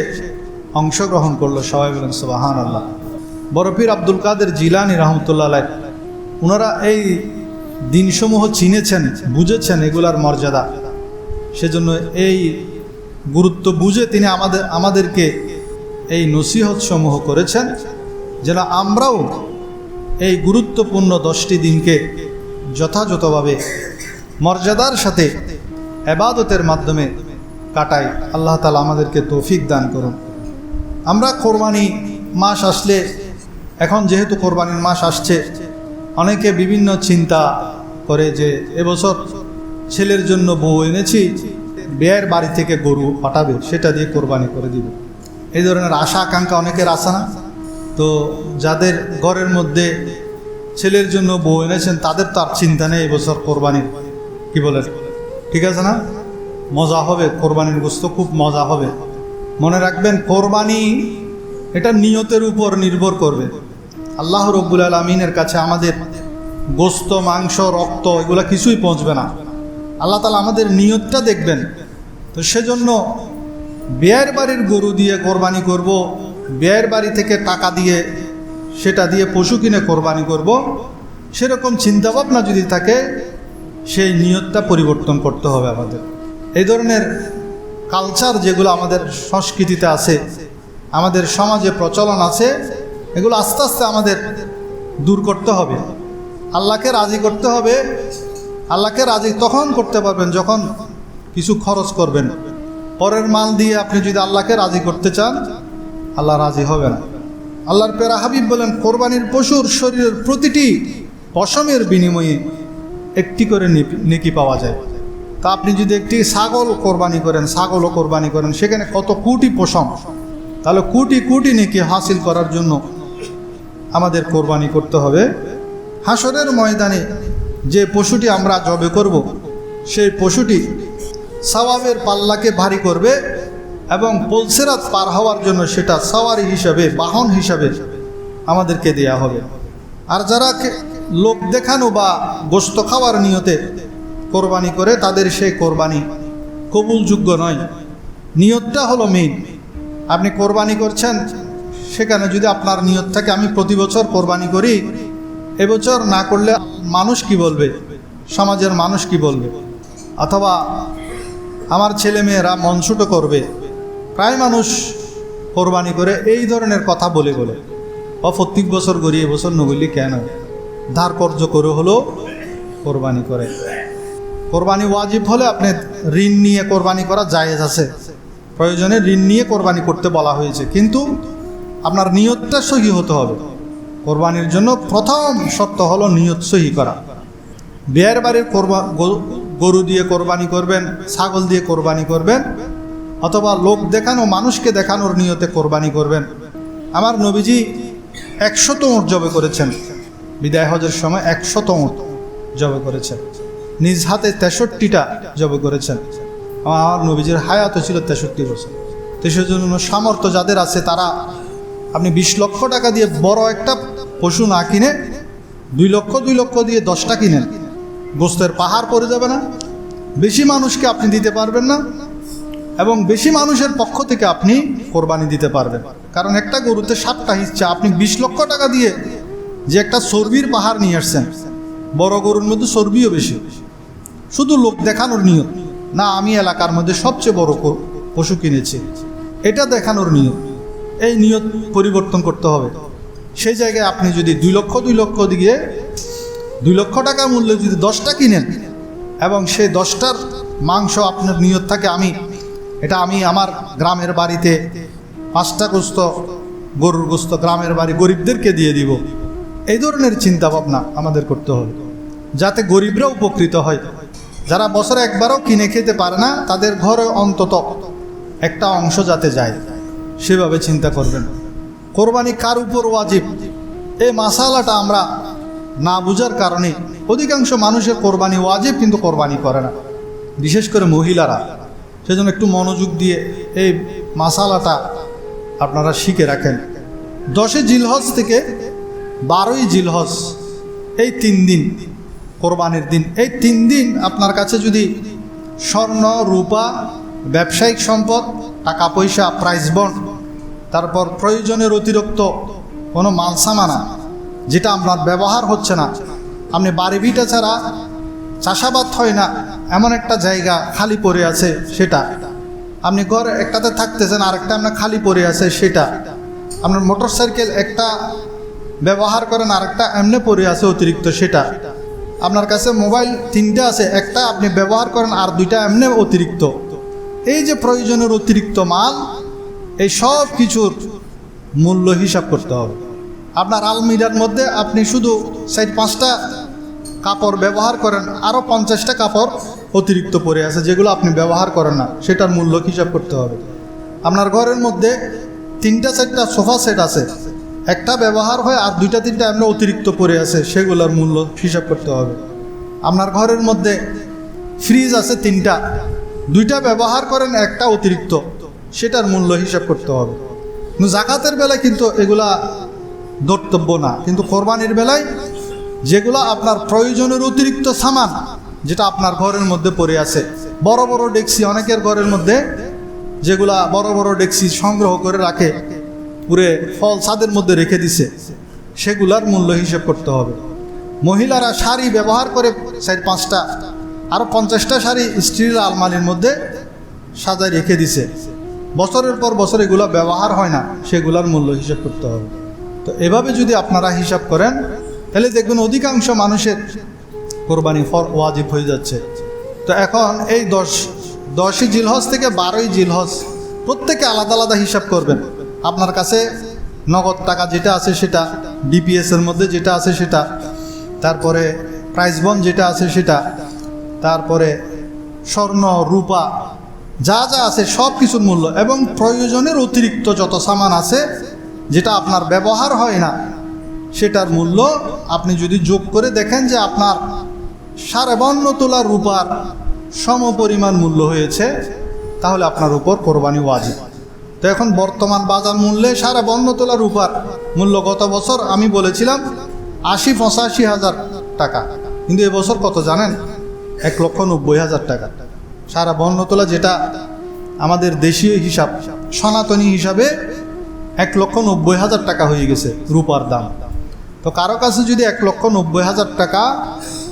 অংশগ্রহণ করলো। সবাই বলেন সুবহানাল্লাহ। বড় পীর আব্দুল কাদের জিলানী রহমতুল্লাহ আলাইহি ওনারা এই দিনসমূহ চিনেছেন, বুঝেছেন এগুলার মর্যাদা। সেজন্য এই গুরুত্ব বুঝে তিনি আমাদেরকে এই নসিহত সমূহ করেছেন, যেন আমরাও এই গুরুত্বপূর্ণ 10টি দিনকে যথাযথভাবে মর্যাদার সাথে ইবাদতের মাধ্যমে কাটাই। আল্লাহ তাআলা আমাদেরকে তৌফিক দান করুন। আমরা কোরবানি মাস আসলে, এখন যেহেতু কোরবানির মাস আসছে, অনেকে বিভিন্ন চিন্তা করে যে এবছর ছেলের জন্য বউ এনেছি, বিয়ের বাড়ি থেকে গরু পাঠাবে, সেটা দিয়ে কোরবানি করে দিব। এই ধরনের আশা আকাঙ্ক্ষা অনেকের আছে না? তো যাদের ঘরের মধ্যে ছেলের জন্য বউ এনেছেন, তাদের তো আর চিন্তা নেই এবছর কোরবানির, কি বলেন? ঠিক আছে না? মজা হবে, কোরবানির গোশত খুব মজা হবে। মনে রাখবেন, কোরবানি এটা নিয়তের উপর নির্ভর করবে। আল্লাহ রাব্বুল আলামিনের কাছে আমাদের গোশত, মাংস, রক্ত এগুলা কিছুই পৌঁছবে না। আল্লাহ তাআলা আমাদের নিয়তটা দেখবেন। তো সেজন্য বিয়ের বাড়ির গরু দিয়ে কোরবানি করব, বিয়ের বাড়ি থেকে টাকা দিয়ে সেটা দিয়ে পশু কিনে কোরবানি করব, সেরকম চিন্তাভাবনা যদি থাকে, সেই নিয়তটা পরিবর্তন করতে হবে আমাদের। এই ধরনের কালচার যেগুলো আমাদের সংস্কৃতিতে আছে, আমাদের সমাজে প্রচলন আছে, এগুলো আস্তে আস্তে আমাদের দূর করতে হবে। আল্লাহকে রাজি করতে হবে। আল্লাহকে রাজি তখন করতে পারবেন যখন কিছু খরচ করবেন। পরের মাল দিয়ে আপনি যদি আল্লাহকে রাজি করতে চান, আল্লাহ রাজি হবে না। আল্লাহর প্যারা হাবিব বলেন, কোরবানির পশুর শরীরের প্রতিটি পশমের বিনিময়ে একটি করে নেকি পাওয়া যায়। তা আপনি যদি একটি ছাগল কোরবানি করেন, ছাগলও কোরবানি করেন, সেখানে কত কোটি পশম, তাহলে কোটি কোটি নেকি হাসিল করার জন্য আমাদের কোরবানি করতে হবে। হাসরের ময়দানে যে পশুটি আমরা জবে করব, সেই পশুটি সওয়াবের পাল্লাকে ভারী করবে এবং পুলসিরাত পার হওয়ার জন্য সেটা সওয়ারি হিসাবে, বাহন হিসাবে আমাদেরকে দেয়া হবে। আর যারা লোক দেখানো বা গোশত খাওয়ার নিয়তে কোরবানি করে, তাদের সেই কোরবানি কবুলযোগ্য নয়। নিয়তটা হলো মেইন। আপনি কোরবানি করছেন, সেখানে যদি আপনার নিয়ত থাকে আমি প্রতি বছর কোরবানি করি, এবছর না করলে মানুষ কি বলবে, সমাজের মানুষ কি বলবে, অথবা আমার ছেলেমেয়েরা মন ছোটো করবে, প্রায় মানুষ কোরবানি করে এই ধরনের কথা বলে বলে প্রত্যেক বছর করি, এবছর নগলি কেন, ধার কর্য করে হলো কোরবানি করে। কোরবানি ওয়াজিব হলে আপনি ঋণ নিয়ে কোরবানি করা জায়েজ আছে, প্রয়োজনে ঋণ নিয়ে কোরবানি করতে বলা হয়েছে, কিন্তু আপনার নিয়তটা সহি হতে হবে। কোরবানির জন্য প্রথম শর্ত হলো নিয়ত সহি করা। বিয়ের বাড়ির গরু দিয়ে কোরবানি করবেন, ছাগল দিয়ে কোরবানি করবেন, অথবা লোক দেখানো, মানুষকে দেখানোর নিয়তে কোরবানি করবেন। আমার নবীজি 100 উট জবে করেছেন, বিদায় হজের সময় 100 উট জবে করেছেন, নিজ হাতে 63টা জবে করেছেন। আমার নবীজির হায়াত ছিল 63 বছর। তো সেজন্য সামর্থ্য যাদের আছে তারা, আপনি 20 লক্ষ টাকা দিয়ে বড় একটা পশু না কিনে 2 লক্ষ দিয়ে 10টা কিনেন, গোস্তের পাহাড় পড়ে যাবে না? বেশি মানুষকে আপনি দিতে পারবেন না, এবং বেশি মানুষের পক্ষ থেকে আপনি কোরবানি দিতে পারবেন। কারণ একটা গরুতে 7টা হিচ্ছা, আপনি 20 লক্ষ টাকা দিয়ে যে একটা চর্বির পাহাড় নিয়ে আসছেন, বড় গরুর মধ্যে চর্বিও বেশি, শুধু লোক দেখানোর নিয়ত না, আমি এলাকার মধ্যে সবচেয়ে বড় পশু কিনেছি, এটা দেখানোর নিয়ত। এই নিয়ত পরিবর্তন করতে হবে। সেই জায়গায় আপনি যদি 2 লক্ষ দিয়ে 2 লক্ষ টাকা মূল্যে যদি 10টা কিনেন, এবং সেই 10টার মাংস আপনার নিয়ত থাকে আমি আমার গ্রামের বাড়িতে 5টা গোস্ত, গরুর গোস্ত গ্রামের বাড়ি গরিবদেরকে দিয়ে দিব, এই ধরনের চিন্তা ভাবনা আমাদের করতে হবে, যাতে গরিবরা উপকৃত হয়। যারা বছরে একবারও কিনে খেতে পারে না, তাদের ঘরে অন্তত একটা অংশ যাতে যায়, সেভাবে চিন্তা করবেন। কোরবানি কার উপর ওয়াজিব, এই মাসালাটা আমরা না বুঝার কারণে অধিকাংশ মানুষের কোরবানি ওয়াজিব কিন্তু কোরবানি করে না, বিশেষ করে মহিলারা। সেজন্য একটু মনোযোগ দিয়ে এই মাসালাটা আপনারা শিখে রাখেন। 10 জিলহজ থেকে 12ই জিলহজ, এই 3 দিন কোরবানির দিন। এই 3 দিন আপনার কাছে যদি স্বর্ণ, রূপা, ব্যবসায়িক সম্পদ, টাকা পয়সা, প্রাইস বন্ড, তারপর প্রয়োজনের অতিরিক্ত কোনো মালসামানা যেটা আপনার ব্যবহার হচ্ছে না, আপনি বাড়ি ভিটা ছাড়া চাষাবাদ হয় না এমন একটা জায়গা খালি পড়ে আছে, সেটা আপনি ঘর একটাতে থাকতেছেন, আরেকটা আপনার খালি পড়ে আছে, সেটা আপনার মোটর সাইকেল একটা ব্যবহার করেন, আরেকটা এমনি পড়ে আছে অতিরিক্ত, সেটা আপনার কাছে মোবাইল 3টা আছে, একটা আপনি ব্যবহার করেন আর 2টা এমনি অতিরিক্ত। এই যে প্রয়োজনের অতিরিক্ত মাল, এই সব কিছুর মূল্য হিসাব করতে হবে। আপনার আলমিরার মধ্যে আপনি শুধু 4-5টা কাপড় ব্যবহার করেন, আরও 50টা কাপড় অতিরিক্ত পড়ে আছে যেগুলো আপনি ব্যবহার করেন না, সেটার মূল্য হিসাব করতে হবে। আপনার ঘরের মধ্যে 3-4টা সোফা সেট আছে, একটা ব্যবহার হয় আর 2-3টা এমনি অতিরিক্ত পড়ে আছে, সেগুলোর মূল্য হিসাব করতে হবে। আপনার ঘরের মধ্যে ফ্রিজ আছে 3টা, 2টা ব্যবহার করেন, একটা অতিরিক্ত, সেটার মূল্য হিসাব করতে হবে। কিন্তু জাকাতের বেলায় কিন্তু এগুলা ধর্তব্য না, কিন্তু কোরবানির বেলায় যেগুলো আপনার প্রয়োজনের অতিরিক্ত সামান, যেটা আপনার ঘরের মধ্যে পড়ে আছে, বড় বড় ডেকসি, অনেকের ঘরের মধ্যে যেগুলা বড় বড় ডেকসি সংগ্রহ করে রাখে, পুরে ফল ছাদের মধ্যে রেখে দিছে, সেগুলার মূল্য হিসেব করতে হবে। মহিলারা শাড়ি ব্যবহার করে 4-5টা, আরও 50টা শাড়ি স্ত্রীর আলমারির মধ্যে সাজায় রেখে দিছে, বছরের পর বছর এগুলো ব্যবহার হয় না, সেগুলোর মূল্য হিসাব করতে হবে। তো এভাবে যদি আপনারা হিসাব করেন তাহলে দেখবেন অধিকাংশ মানুষের কোরবানি ওয়াজিব হয়ে যাচ্ছে। তো এখন এই 10ই জিলহজ থেকে 12ই জিলহজ প্রত্যেকে আলাদা আলাদা হিসাব করবেন। আপনার কাছে নগদ টাকা যেটা আছে সেটা, ডিপিএসের মধ্যে যেটা আছে সেটা, তারপরে প্রাইস বন্ড যেটা আছে সেটা, তারপরে স্বর্ণ রূপা যা যা আছে সব কিছুর মূল্য, এবং প্রয়োজনের অতিরিক্ত যত সামান আছে যেটা আপনার ব্যবহার হয় না সেটার মূল্য আপনি যদি যোগ করে দেখেন যে আপনার 52 তোলা রূপার সমপরিমাণ মূল্য হয়েছে, তাহলে আপনার উপর কোরবানি ওয়াজিব। তো এখন বর্তমান বাজার মূল্যে 52 তোলা রূপার মূল্য গত বছর আমি বলেছিলাম 80-85 হাজার টাকা, কিন্তু এবছর কত জানেন? 1,90,000 টাকা। 52 তোলা যেটা আমাদের দেশীয় হিসাব, সনাতনী হিসাবে 1,90,000 টাকা হয়ে গেছে রূপার দাম। তো কারো কাছে যদি 1,90,000 টাকা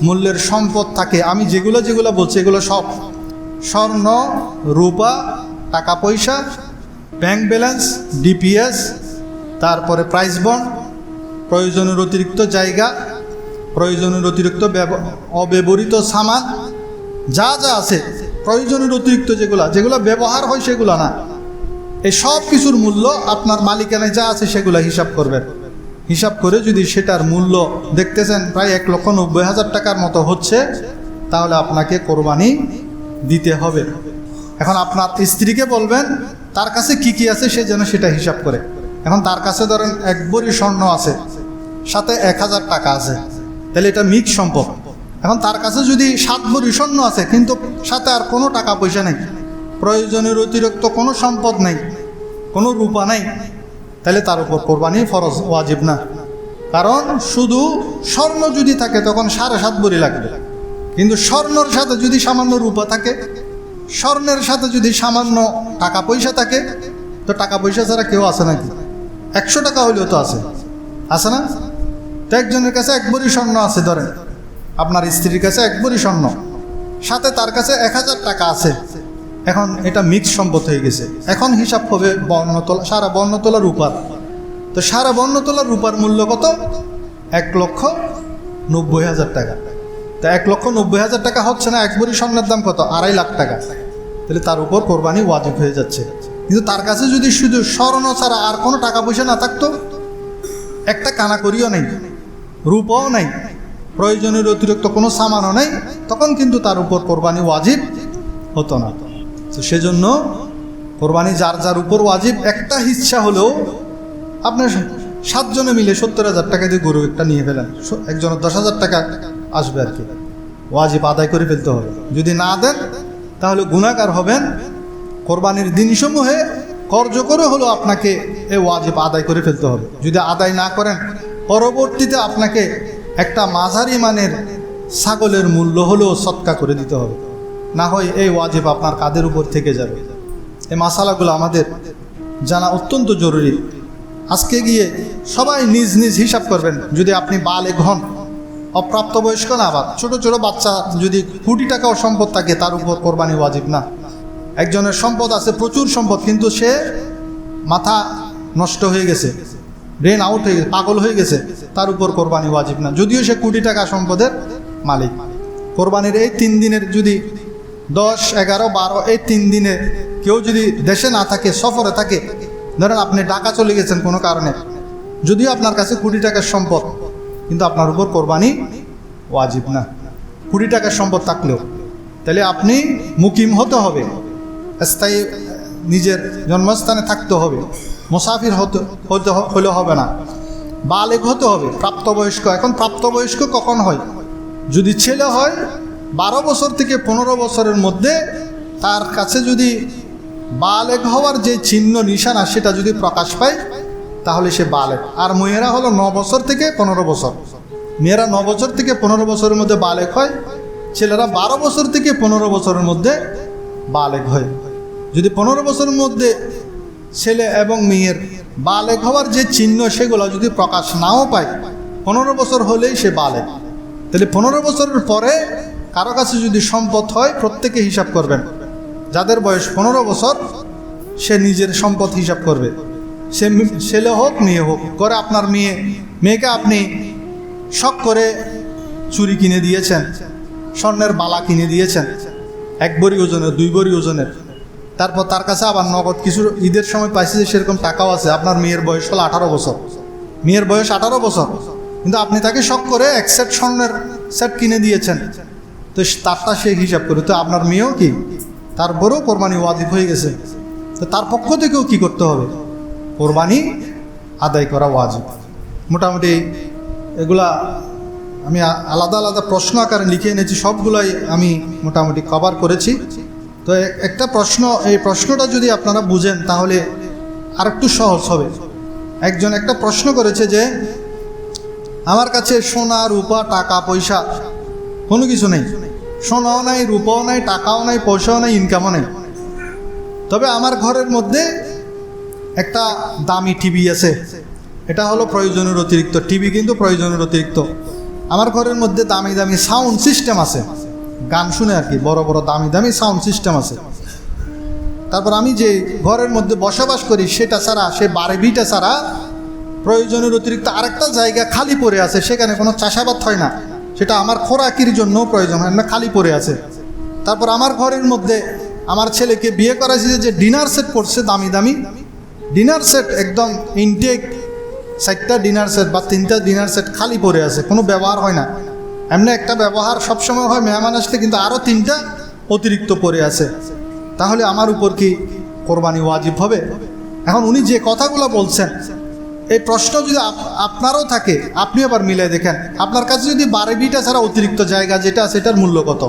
মূল্যের সম্পদ থাকে, আমি যেগুলো বলছি এগুলো সব স্বর্ণ রূপা, টাকা পয়সা, ব্যাংক ব্যালেন্স, ডিপিএস, তারপরে প্রাইস বন্ড, প্রয়োজনের অতিরিক্ত জায়গা, প্রয়োজনের অতিরিক্ত অব্যবহৃত সামান যা যা আছে, প্রয়োজনের অতিরিক্ত যেগুলো ব্যবহার হয় সেগুলো না, এই সব কিছুর মূল্য আপনার মালিকানায় যা আছে সেগুলো হিসাব করবেন। হিসাব করে যদি সেটার মূল্য দেখতেছেন প্রায় 1,90,000 টাকার মতো হচ্ছে, তাহলে আপনাকে কোরবানি দিতে হবে। এখন আপনার স্ত্রীকে বলবেন তার কাছে কি কি আছে সে যেন সেটা হিসাব করে। এখন তার কাছে ধরেন 1 ভরি স্বর্ণ আছে, সাথে 1,000 টাকা আছে, তাহলে এটা মিক্স সম্পদ। এখন তার কাছে যদি 7 ভরি স্বর্ণ আছে কিন্তু সাথে আর কোনো টাকা পয়সা নেই, প্রয়োজনের অতিরিক্ত কোনো সম্পদ নেই, কোনো রূপা নেই, তাহলে তার উপর কোরবানি ফরজ ওয়াজিব না। কারণ শুধু স্বর্ণ যদি থাকে তখন 7.5 ভরি লাগবে, কিন্তু স্বর্ণের সাথে যদি সামান্য রূপা থাকে, স্বর্ণের সাথে যদি সামান্য টাকা পয়সা থাকে, তো টাকা পয়সা ছাড়া কেউ আছে নাকি? 100 টাকা হইলেও তো আছে না? তো একজনের কাছে 1 ভরি স্বর্ণ আছে, ধরেন আপনার স্ত্রীর কাছে 1 ভরি স্বর্ণ, সাথে তার কাছে 1,000 টাকা আছে, এখন এটা মিক্স সম্পদ হয়ে গেছে। এখন হিসাব হবে 52 তোলা রূপার। তো 52 তোলা রূপার মূল্য কত? 1,90,000 টাকা। তা 1,90,000 টাকা হচ্ছে না, 1 ভরি স্বর্ণের দাম কত? 2.5 লাখ টাকা। তাহলে তার উপর কোরবানি ওয়াজিব হয়ে যাচ্ছে। কিন্তু তার কাছে যদি শুধু স্বর্ণ ছাড়া আর কোনো টাকা পয়সা না থাকতো, একটা কানাকড়িও নেই, রূপাও নেই, প্রয়োজনের অতিরিক্ত কোনো সামানও নেই, তখন কিন্তু তার উপর কোরবানি ওয়াজিব হতো না। তো সেজন্য কোরবানি যার যার উপর ওয়াজিব। একটা হিচ্ছা হলেও আপনার 7 জনে মিলে 70,000 টাকা দিয়ে গরু একটা নিয়ে ফেলেন, একজনের 10,000 টাকা আসবে আর কি, ওয়াজিব আদায় করে ফেলতে হবে। যদি না দেন তাহলে গুনাহগার হবেন। কোরবানির দিনসমূহে কর্য করে হলো আপনাকে এই ওয়াজিব আদায় করে ফেলতে হবে। যদি আদায় না করেন, পরবর্তীতে আপনাকে একটা মাঝারি মানের ছাগলের মূল্য হলেও সৎকা করে দিতে হবে, না হয় এই ওয়াজিব আপনার কাঁধের উপর থেকে যাবে। এই মাসালাগুলো আমাদের জানা অত্যন্ত জরুরি। আজকে গিয়ে সবাই নিজ নিজ হিসাব করবেন। যদি আপনি বালেগ হন, অপ্রাপ্তবয়স্ক না, আবার ছোট ছোট বাচ্চা যদি কোটি টাকাও সম্পদ থাকে, তার উপর কোরবানি ওয়াজিব না। একজনের সম্পদ আছে, প্রচুর সম্পদ, কিন্তু সে মাথা নষ্ট হয়ে গেছে, ব্রেন আউট হয়ে গেছে, পাগল হয়ে গেছে, তার উপর কোরবানি ওয়াজিব না, যদিও সে কোটি টাকা সম্পদের মালিক। কোরবানির এই 3 দিনের যদি 10, 11, 12 এই 3 দিনে কেউ যদি দেশে না থাকে, সফরে থাকে, ধরেন আপনি ঢাকা চলে গেছেন কোনো কারণে, যদিও আপনার কাছে কোটি টাকার সম্পদ, কিন্তু আপনার উপর কোরবানি ওয়াজিব না, কোটি টাকার সম্পদ থাকলেও। তাহলে আপনি মুকিম হতে হবে, স্থায়ী নিজের জন্মস্থানে থাকতে হবে, মুসাফির হলে হবে না, বালেগ হতে হবে, প্রাপ্তবয়স্ক। এখন প্রাপ্তবয়স্ক কখন হয়? যদি ছেলে হয় 12 বছর থেকে 15 বছরের মধ্যে তার কাছে যদি বালেগ হওয়ার যে চিহ্ন নিশানা সেটা যদি প্রকাশ পায়, তাহলে সে বালেগ। আর মেয়েরা হলো 9 বছর থেকে 15 বছর, মেয়েরা 9 বছর থেকে 15 বছরের মধ্যে বালেগ হয়, ছেলেরা 12 বছর থেকে 15 বছরের মধ্যে বালেগ হয়। যদি 15 বছরের মধ্যে ছেলে এবং মেয়ের বালেগ হওয়ার যে চিহ্ন সেগুলো যদি প্রকাশ নাও পায়, 15 বছর হলেই সে বালেগ। তাহলে 15 বছরের পরে কারো কাছে যদি সম্পদ হয় প্রত্যেকে হিসাব করবেন। যাদের বয়স 15 বছর সে নিজের সম্পদ হিসাব করবে, সে ছেলে হোক মেয়ে হোক। করে আপনার মেয়েকে আপনি শখ করে চুরি কিনে দিয়েছেন, স্বর্ণের বালা কিনে দিয়েছেন 1 ভরি ওজনের 2 ভরি ওজনের, তারপর তার কাছে আবার নগদ কিছু ঈদের সময় পাইছে যে সেরকম টাকাও আছে। আপনার মেয়ের বয়স হলো 18 বছর, মেয়ের বয়স 18 বছর, কিন্তু আপনি তাকে শখ করে 1 সেট স্বর্ণের সেট কিনে দিয়েছেন। তো তারটা সে হিসাব করে, তো আপনার মেয়েও কি তারপরেও কোরবানি ওয়াজিব হয়ে গেছে। তো তার পক্ষ থেকেও কি করতে হবে? কোরবানি আদায় করা ওয়াজিব। মোটামুটি এগুলা আমি আলাদা আলাদা প্রশ্ন আকারে লিখে এনেছি, সবগুলাই আমি মোটামুটি কভার করেছি। তো একটা প্রশ্ন, এই প্রশ্নটা যদি আপনারা বুঝেন তাহলে আরেকটু সহজ হবে। একজন একটা প্রশ্ন করেছে যে আমার কাছে সোনা রূপা টাকা পয়সা কোনো কিছু নেই, সোনাও নাই, রূপাও নাই, টাকাও নাই, পয়সাও নাই, ইনকামও নেই, তবে আমার ঘরের মধ্যে একটা দামি টিভি আছে, এটা হলো প্রয়োজনের অতিরিক্ত টিভি, কিন্তু প্রয়োজনের অতিরিক্ত। আমার ঘরের মধ্যে দামি দামি সাউন্ড সিস্টেম আছে, গান শুনে আর কি, বড় বড় দামি দামি সাউন্ড সিস্টেম আছে। তারপর আমি যে ঘরের মধ্যে বসবাস করি সেটা ছাড়া, সে বাড়িটা ছাড়া প্রয়োজনের অতিরিক্ত আরেকটা জায়গা খালি পড়ে আছে, সেখানে কোনো চাষাবাদ হয় না, সেটা আমার খোরাকির জন্য প্রয়োজন হয় না, খালি পড়ে আছে। তারপর আমার ঘরের মধ্যে আমার ছেলেকে বিয়ে করাইছে যে ডিনার সেট পড়ছে, দামি দামি ডিনার সেট, একদম ইনটেক 4টা ডিনার সেট বা 3টা ডিনার সেট খালি পড়ে আছে, কোনো ব্যবহার হয় না। এমনি একটা ব্যবহার সবসময় হয় মেহমান আসলে, কিন্তু আরও 3টা অতিরিক্ত পড়ে আছে। তাহলে আমার উপর কি কোরবানি ওয়াজিব হবে? এখন উনি যে কথাগুলো বলছেন, এই প্রশ্ন যদি আপনারও থাকে, আপনি আবার মিলাই দেখেন, আপনার কাছে যদি বাড়িটা ছাড়া অতিরিক্ত জায়গা যেটা আছে এটার মূল্য কত?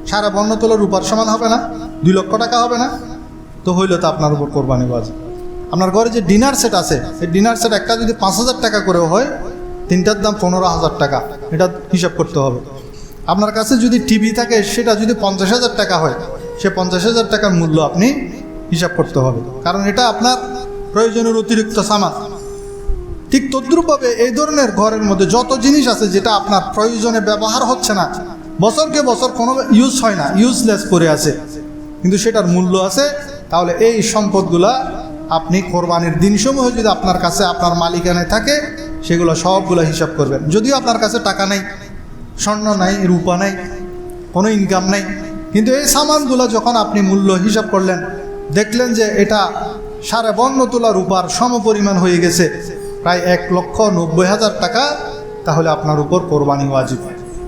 সারা বর্ণতলা রূপার সমান হবে না? 2 লক্ষ টাকা হবে না? তো হইলে তো আপনার উপর কোরবানি ওয়াজিব। আপনার ঘরে যে ডিনার সেট আছে, এই ডিনার সেট একটা যদি 5,000 টাকা করেও হয়, 3টার দাম 15,000 টাকা, এটা হিসাব করতে হবে। আপনার কাছে যদি টিভি থাকে, সেটা যদি 50,000 টাকা হয়, সে 50,000 টাকার মূল্য আপনি হিসাব করতে হবে, কারণ এটা আপনার প্রয়োজনের অতিরিক্ত সামান। ঠিক তদ্রূপভাবে এই ধরনের ঘরের মধ্যে যত জিনিস আছে যেটা আপনার প্রয়োজনে ব্যবহার হচ্ছে না, বছরকে বছর কোনো ইউজ হয় না, ইউজলেস করে আছে, কিন্তু সেটার মূল্য আছে, তাহলে এই সম্পদগুলা আপনি কোরবানির দিনসমূহ যদি আপনার কাছে আপনার মালিকানায় থাকে, সেগুলো সবগুলো হিসাব করবেন। যদিও আপনার কাছে টাকা নেই, স্বর্ণ নাই, রূপা নাই, কোনো ইনকাম নেই, কিন্তু এই সামানগুলো যখন আপনি মূল্য হিসাব করলেন, দেখলেন যে এটা 52 তোলা রূপার সমপরিমাণ হয়ে গেছে, প্রায় 1,90,000 টাকা, তাহলে আপনার উপর কোরবানি ওয়াজিব।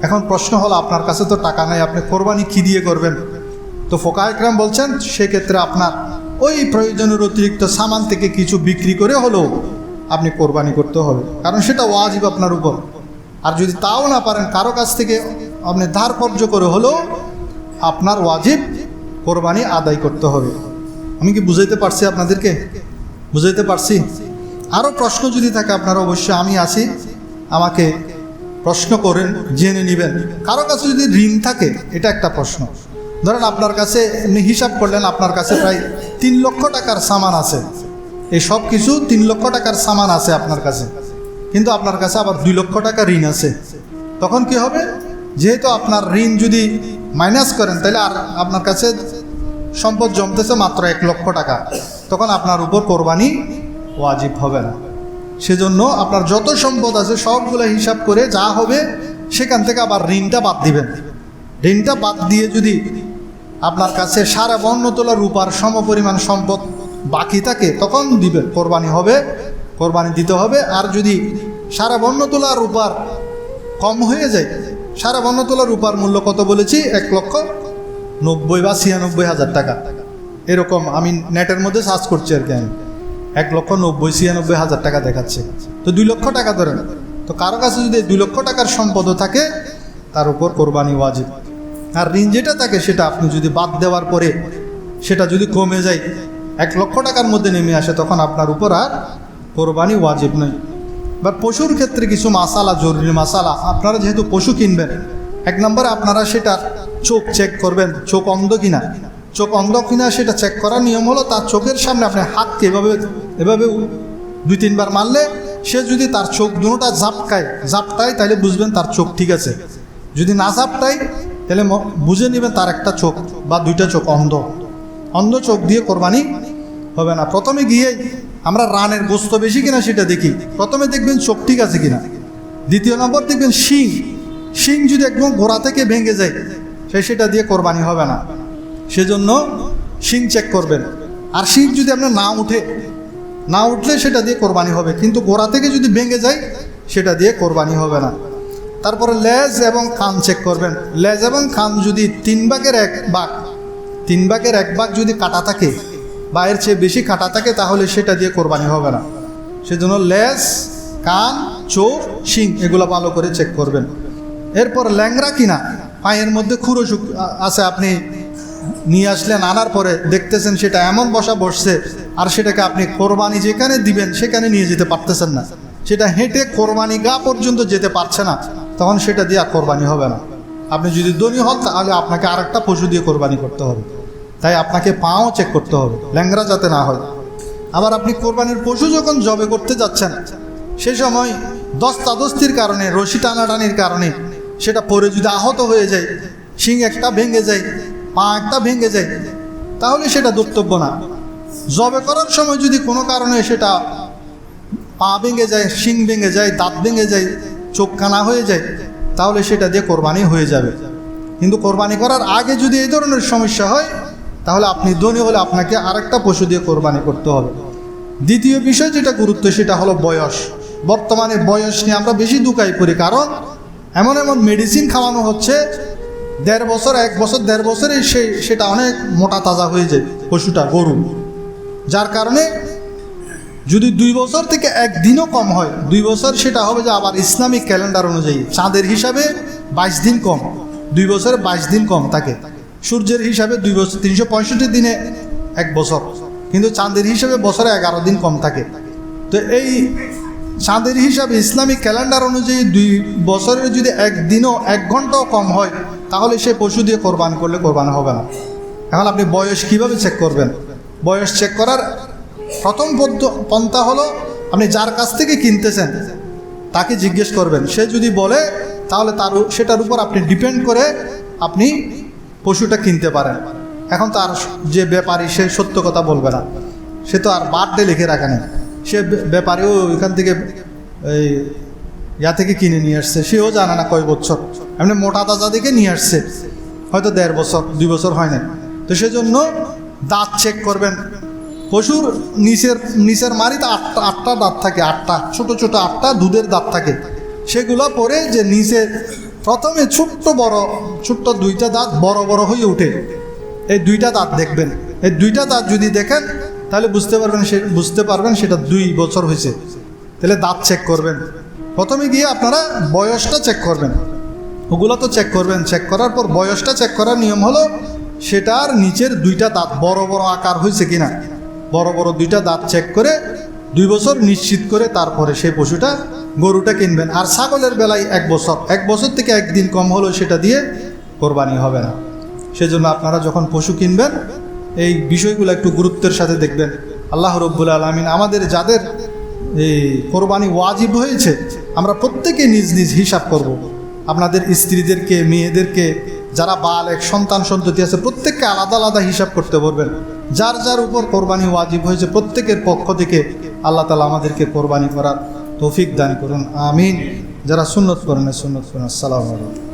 এখন প্রশ্ন হলো, আপনার কাছে তো টাকা নাই, আপনি কোরবানি কী দিয়ে করবেন? তো ফোকায়ে কেরাম বলছেন সেক্ষেত্রে আপনার ওই প্রয়োজনের অতিরিক্ত সামান থেকে কিছু বিক্রি করে হলেও আপনি কোরবানি করতে হবে, কারণ সেটা ওয়াজিব আপনার উপর। আর যদি তাও না পারেন, কারো কাছ থেকে আপনি ধার কর্জ করে হলেও আপনার ওয়াজিব কোরবানি আদায় করতে হবে। আমি কি বুঝাইতে পারছি আপনাদেরকে? বুঝাইতে পারছি? আরও প্রশ্ন যদি থাকে আপনারা অবশ্যই আমি আছি, আমাকে প্রশ্ন করেন, জেনে নেবেন। কারো কাছে যদি ঋণ থাকে, এটা একটা প্রশ্ন। ধরেন আপনার কাছে এমনি হিসাব করলেন, আপনার কাছে প্রায় 3 লক্ষ টাকার সামান আছে, এই সব কিছু 3 লক্ষ টাকার সামান আছে আপনার কাছে, কিন্তু আপনার কাছে আবার 2 লক্ষ টাকা ঋণ আছে। তখন কি হবে? যেহেতু আপনার ঋণ যদি মাইনাস করেন, তাহলে আর আপনার কাছে সম্পদ জমতেছে মাত্র 1 লক্ষ টাকা, তখন আপনার উপর কোরবানি ওয়াজিব হবে না। সেজন্য আপনার যত সম্পদ আছে সবগুলো হিসাব করে যা হবে সেখান থেকে আবার ঋণটা বাদ দিবেন। ঋণটা বাদ দিয়ে যদি আপনার কাছে 52 তোলা রূপার সমপরিমাণ সম্পদ বাকি থাকে, তখন দিবেন, কোরবানি হবে, কোরবানি দিতে হবে। আর যদি 52 তোলা রূপার কম হয়ে যায়, 52 তোলা রূপার মূল্য কত বলেছি? 1,90,000 বা 96,000 টাকা, এরকম আমি নেটের মধ্যে সার্চ করছি আর কি, আমি 1,90,000-96,000 টাকা দেখাচ্ছে। তো 2 লক্ষ টাকা ধরেন, তো কারো কাছে যদি 2 লক্ষ টাকার সম্পদও থাকে, তার উপর কোরবানি ওয়াজিব। আর ঋণ যেটা থাকে সেটা আপনি যদি বাদ দেওয়ার পরে সেটা যদি কমে যায়, 1 লক্ষ টাকার মধ্যে নেমে আসে, তখন আপনার উপর আর কোরবানি ওয়াজিব নয়। বা পশুর ক্ষেত্রে কিছু মাসালা, জরুরি মাসালা, আপনারা যেহেতু পশু কিনবেন, 1 নম্বরে আপনারা সেটার চোখ চেক করবেন, চোখ অন্ধ কিনা। চোখ অন্ধ কিনা সেটা চেক করার নিয়ম হলো, তার চোখের সামনে আপনি হাতকে এভাবে 2-3 বার মারলে, সে যদি তার চোখ দুটোটা ঝাপটায় তাহলে বুঝবেন তার চোখ ঠিক আছে। যদি না ঝাপটায়, তাহলে বুঝে নেবেন তার একটা চোখ বা দুইটা চোখ অন্ধ। অন্ধ চোখ দিয়ে কোরবানি হবে না। প্রথমে গিয়ে আমরা রানের গোস্ত বেশি কিনা সেটা দেখি। প্রথমে দেখবেন চোখ ঠিক আছে কিনা। দ্বিতীয় নম্বর দেখবেন শিং যদি একদম গোড়া থেকে ভেঙে যায় সেটা দিয়ে কোরবানি হবে না। সেজন্য শিং চেক করবেন। আর শিং যদি আপনার না উঠলে সেটা দিয়ে কোরবানি হবে, কিন্তু গোড়া থেকে যদি ভেঙে যায় সেটা দিয়ে কোরবানি হবে না। তারপরে লেজ এবং কান চেক করবেন। লেজ এবং কান যদি 3 ভাগের 1 ভাগ যদি কাটা থাকে বা এর চেয়ে বেশি কাটা থাকে তাহলে সেটা দিয়ে কোরবানি হবে না। সেজন্য লেজ, কান, চোখ, শিং এগুলো ভালো করে চেক করবেন। এরপর ল্যাংরা কিনা, পায়ের মধ্যে খুঁড়ো আছে, আপনি নিয়ে আসলেন, আনার পরে দেখতেছেন সেটা এমন বসছে আর সেটাকে আপনি কোরবানি যেখানে দিবেন সেখানে নিয়ে যেতে পারতেছেন না, সেটা হেঁটে কোরবানি গা পর্যন্ত যেতে পারছে না, তখন সেটা দিয়ে আর কোরবানি হবে না। আপনি যদি ধনী হন তাহলে আপনাকে আরেকটা পশু দিয়ে কোরবানি করতে হবে। তাই আপনাকে পাও চেক করতে হবে ল্যাংরা যাতে না হয়। আবার আপনি কোরবানির পশু যখন জবে করতে যাচ্ছেন সে সময় দস্তাদস্তির কারণে, রশি টানাটানির কারণে সেটা পরে যদি আহত হয়ে যায়, শিং একটা ভেঙে যায়, পা একটা ভেঙে যায়, তাহলে সেটা ধর্তব্য না। জবে করার সময় যদি কোনো কারণে সেটা পা ভেঙে যায়, শিং ভেঙে যায়, দাঁত ভেঙে যায়, চোখ কানা হয়ে যায়, তাহলে সেটা দিয়ে কোরবানি হয়ে যাবে। কিন্তু কোরবানি করার আগে যদি এই ধরনের সমস্যা হয় তাহলে আপনি ধনী হলে আপনাকে আরেকটা পশু দিয়ে কোরবানি করতে হবে। দ্বিতীয় বিষয় যেটা গুরুত্ব সেটা হলো বয়স। বর্তমানে বয়স নিয়ে আমরা বেশি দুকাই করি, কারণ এমন মেডিসিন খাওয়ানো হচ্ছে 1.5 বছর, 1 বছর, 1.5 বছরে সেটা অনেক মোটা তাজা হয়ে যায় পশুটা, গরু। যার কারণে যদি 2 বছর থেকে 1 দিনও কম হয়, 2 বছর সেটা হবে যে আবার ইসলামিক ক্যালেন্ডার অনুযায়ী চাঁদের হিসাবে 22 দিন কম, 2 বছরে 22 দিন কম থাকে। সূর্যের হিসাবে 2 বছর 365 দিনে 1 বছর, কিন্তু চাঁদের হিসাবে বছরে 11 দিন কম থাকে। তো এই চাঁদের হিসাবে ইসলামিক ক্যালেন্ডার অনুযায়ী 2 বছরের যদি 1 দিনও 1 ঘন্টাও কম হয় তাহলে সে পশু দিয়ে কোরবান করলে কোরবানি হবে না। এখন আপনি বয়স কিভাবে চেক করবেন? বয়স চেক করার প্রথম পন্থা হলো আপনি যার কাছ থেকে কিনতেছেন তাকে জিজ্ঞেস করবেন। সে যদি বলে তাহলে সেটার উপর আপনি ডিপেন্ড করে আপনি পশুটা কিনতে পারেন। এখন তার যে ব্যাপারী সে সত্য কথা বলবে না, সে তো আর বার্থডে লিখে রাখে না, সে ব্যাপারীও এখান থেকে থেকে কিনে নিয়ে আসছে, সেও জানে না কয় বছর, এমনি মোটা তাজা দিকে নিয়ে আসছে, হয়তো 1.5 বছর 2 বছর হয় না। তো সেজন্য দাঁত চেক করবেন। পশুর নিচের মারিতে 8টা দাঁত থাকে, 8টা ছোট 8টা দুধের দাঁত থাকে। সেগুলো পরে যে নিচে প্রথমে ছোট্ট 2টা দাঁত বড় বড় হয়ে ওঠে, এই 2টা দাঁত দেখবেন। এই 2টা দাঁত যদি দেখেন তাহলে বুঝতে পারবেন সেটা 2 বছর হয়েছে। তাহলে দাঁত চেক করবেন। প্রথমে গিয়ে আপনারা বয়সটা চেক করবেন, ওগুলো তো চেক করবেন। চেক করার পর বয়সটা চেক করার নিয়ম হলো সেটার নিচের 2টা দাঁত বড় বড় আকার হয়েছে কিনা, বড় বড় 2টা দাঁত চেক করে 2 বছর নিশ্চিত করে তারপরে সেই পশুটা গরুটা কিনবেন। আর ছাগলের বেলায় 1 বছর, 1 বছর থেকে 1 দিন কম হলো সেটা দিয়ে কোরবানি হবে না। সেজন্য আপনারা যখন পশু কিনবেন এই বিষয়গুলো একটু গুরুত্বের সাথে দেখবেন। আল্লাহ রাব্বুল আলামিন আমাদের যাদের এই কোরবানি ওয়াজিব হয়েছে আমরা প্রত্যেকে নিজ নিজ হিসাব করব। আপনাদের স্ত্রীদেরকে, মেয়েদেরকে, যারা বালেগ সন্তান সন্ততি আছে প্রত্যেককে আলাদা আলাদা হিসাব করতে বলবেন। যার যার উপর কোরবানি ওয়াজিব হয়েছে প্রত্যেকের পক্ষ থেকে আল্লাহ তাআলা আমাদেরকে কোরবানি করার তৌফিক দান করুন, আমিন। যারা সুন্নত করেন সুন্নত করুন। আসসালামু আলাইকুম।